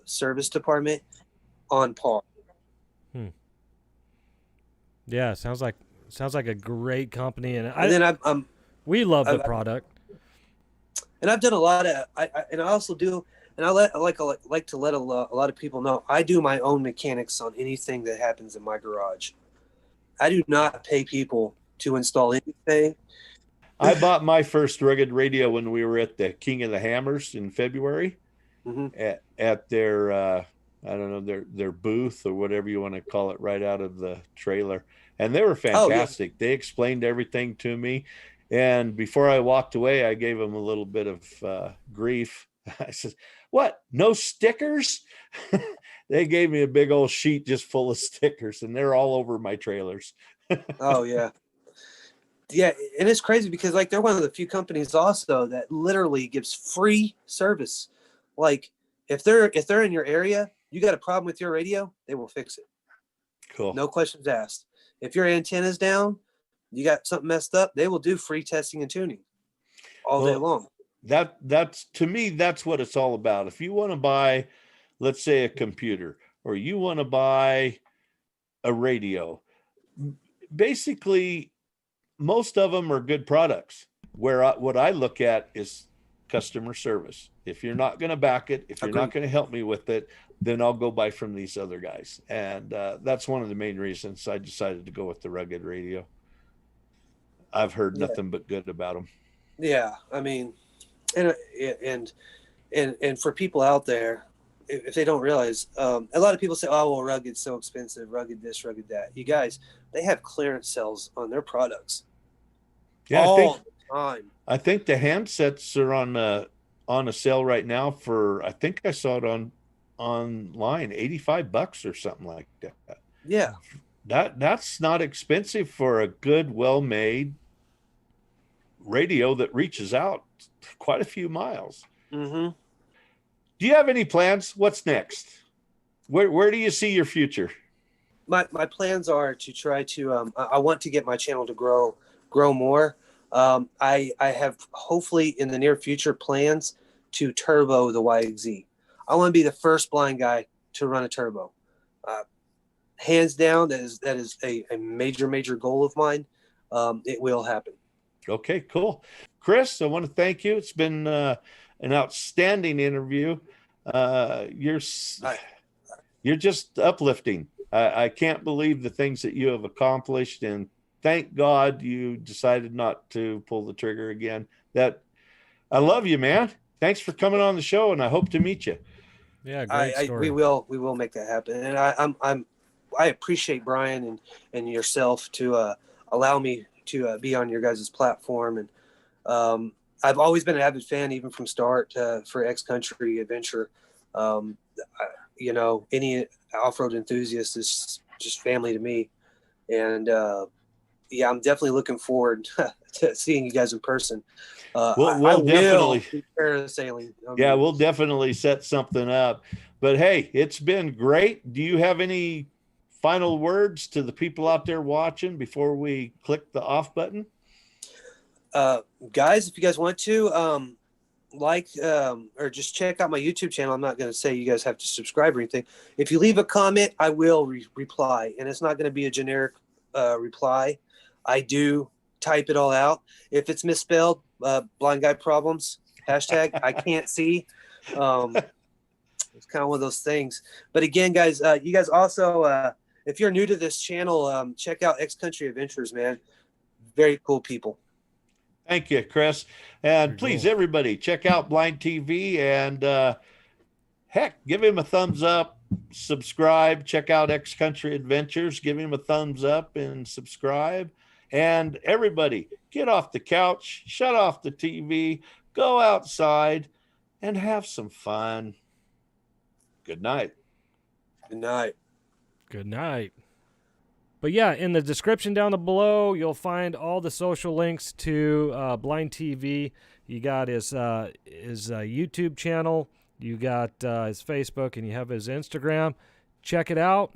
service department on par. Yeah, sounds like a great company, and And then we love the product. And I've done a lot of and I also do, and I like to let a lot of people know I do my own mechanics on anything that happens in my garage. I do not pay people to install anything. I bought my first rugged radio when we were at the King of the Hammers in February at their I don't know, their booth or whatever you want to call it, right out of the trailer. And they were fantastic. Oh, yeah. They explained everything to me. And before I walked away, I gave them a little bit of grief. I said, "What? No stickers?" They gave me a big old sheet just full of stickers, and they're all over my trailers. Oh, yeah. Yeah, and it's crazy because like they're one of the few companies also that literally gives free service. Like if they're in your area, you got a problem with your radio, they will fix it. Cool. No questions asked. If your antenna's down, you got something messed up, they will do free testing and tuning all day long. That's to me, that's what it's all about. If you want to buy, let's say, a computer, or you want to buy a radio, basically most of them are good products. What I look at is customer service. If you're not going to back it, if you're not going to help me with it, then I'll go buy from these other guys. And that's one of the main reasons I decided to go with the rugged radio. I've heard nothing but good about them. Yeah, I mean, and for people out there, if they don't realize, a lot of people say, "Oh, well, rugged's so expensive, rugged this, rugged that." You guys, they have clearance sales on their products. Yeah, all the time. I think the handsets are on a sale right now for, I think I saw it online, $85 or something like that. Yeah, that's not expensive for a good, well-made radio that reaches out quite a few miles. Mm-hmm. Do you have any plans? What's next? Where do you see your future? My plans are to try to I want to get my channel to grow more. I have hopefully in the near future plans to turbo the YXZ. I want to be the first blind guy to run a turbo. Hands down, that is a major goal of mine. It will happen. Okay, cool. Chris, I want to thank you. It's been an outstanding interview. You're just uplifting. I can't believe the things that you have accomplished, and thank God you decided not to pull the trigger again. That I love you, man. Thanks for coming on the show, and I hope to meet you. Yeah, great story. We will make that happen, and I appreciate Brian and yourself to allow me to be on your guys' platform, and I've always been an avid fan, even from start for X Country Adventure. You know, any off-road enthusiast is just family to me, and yeah, I'm definitely looking forward to seeing you guys in person. We'll definitely parasailing. Yeah, we'll definitely set something up. But hey, it's been great. Do you have any final words to the people out there watching before we click the off button? Guys, if you guys want to or just check out my YouTube channel. I'm not going to say you guys have to subscribe or anything. If you leave a comment, I will reply, and it's not going to be a generic reply. I do type it all out. If it's misspelled, blind guy problems, hashtag I can't see. It's kind of one of those things. But again, guys, you guys also, if you're new to this channel, check out X Country Adventures, man. Very cool people. Thank you, Chris. And please, everybody, check out Blind TV, and heck, give him a thumbs up, subscribe, check out X Country Adventures, give him a thumbs up and subscribe. And everybody, get off the couch, shut off the TV, go outside, and have some fun. Good night. Good night. Good night. But yeah, in the description down below, you'll find all the social links to Blind TV. You got his YouTube channel, you got his Facebook, and you have his Instagram. Check it out.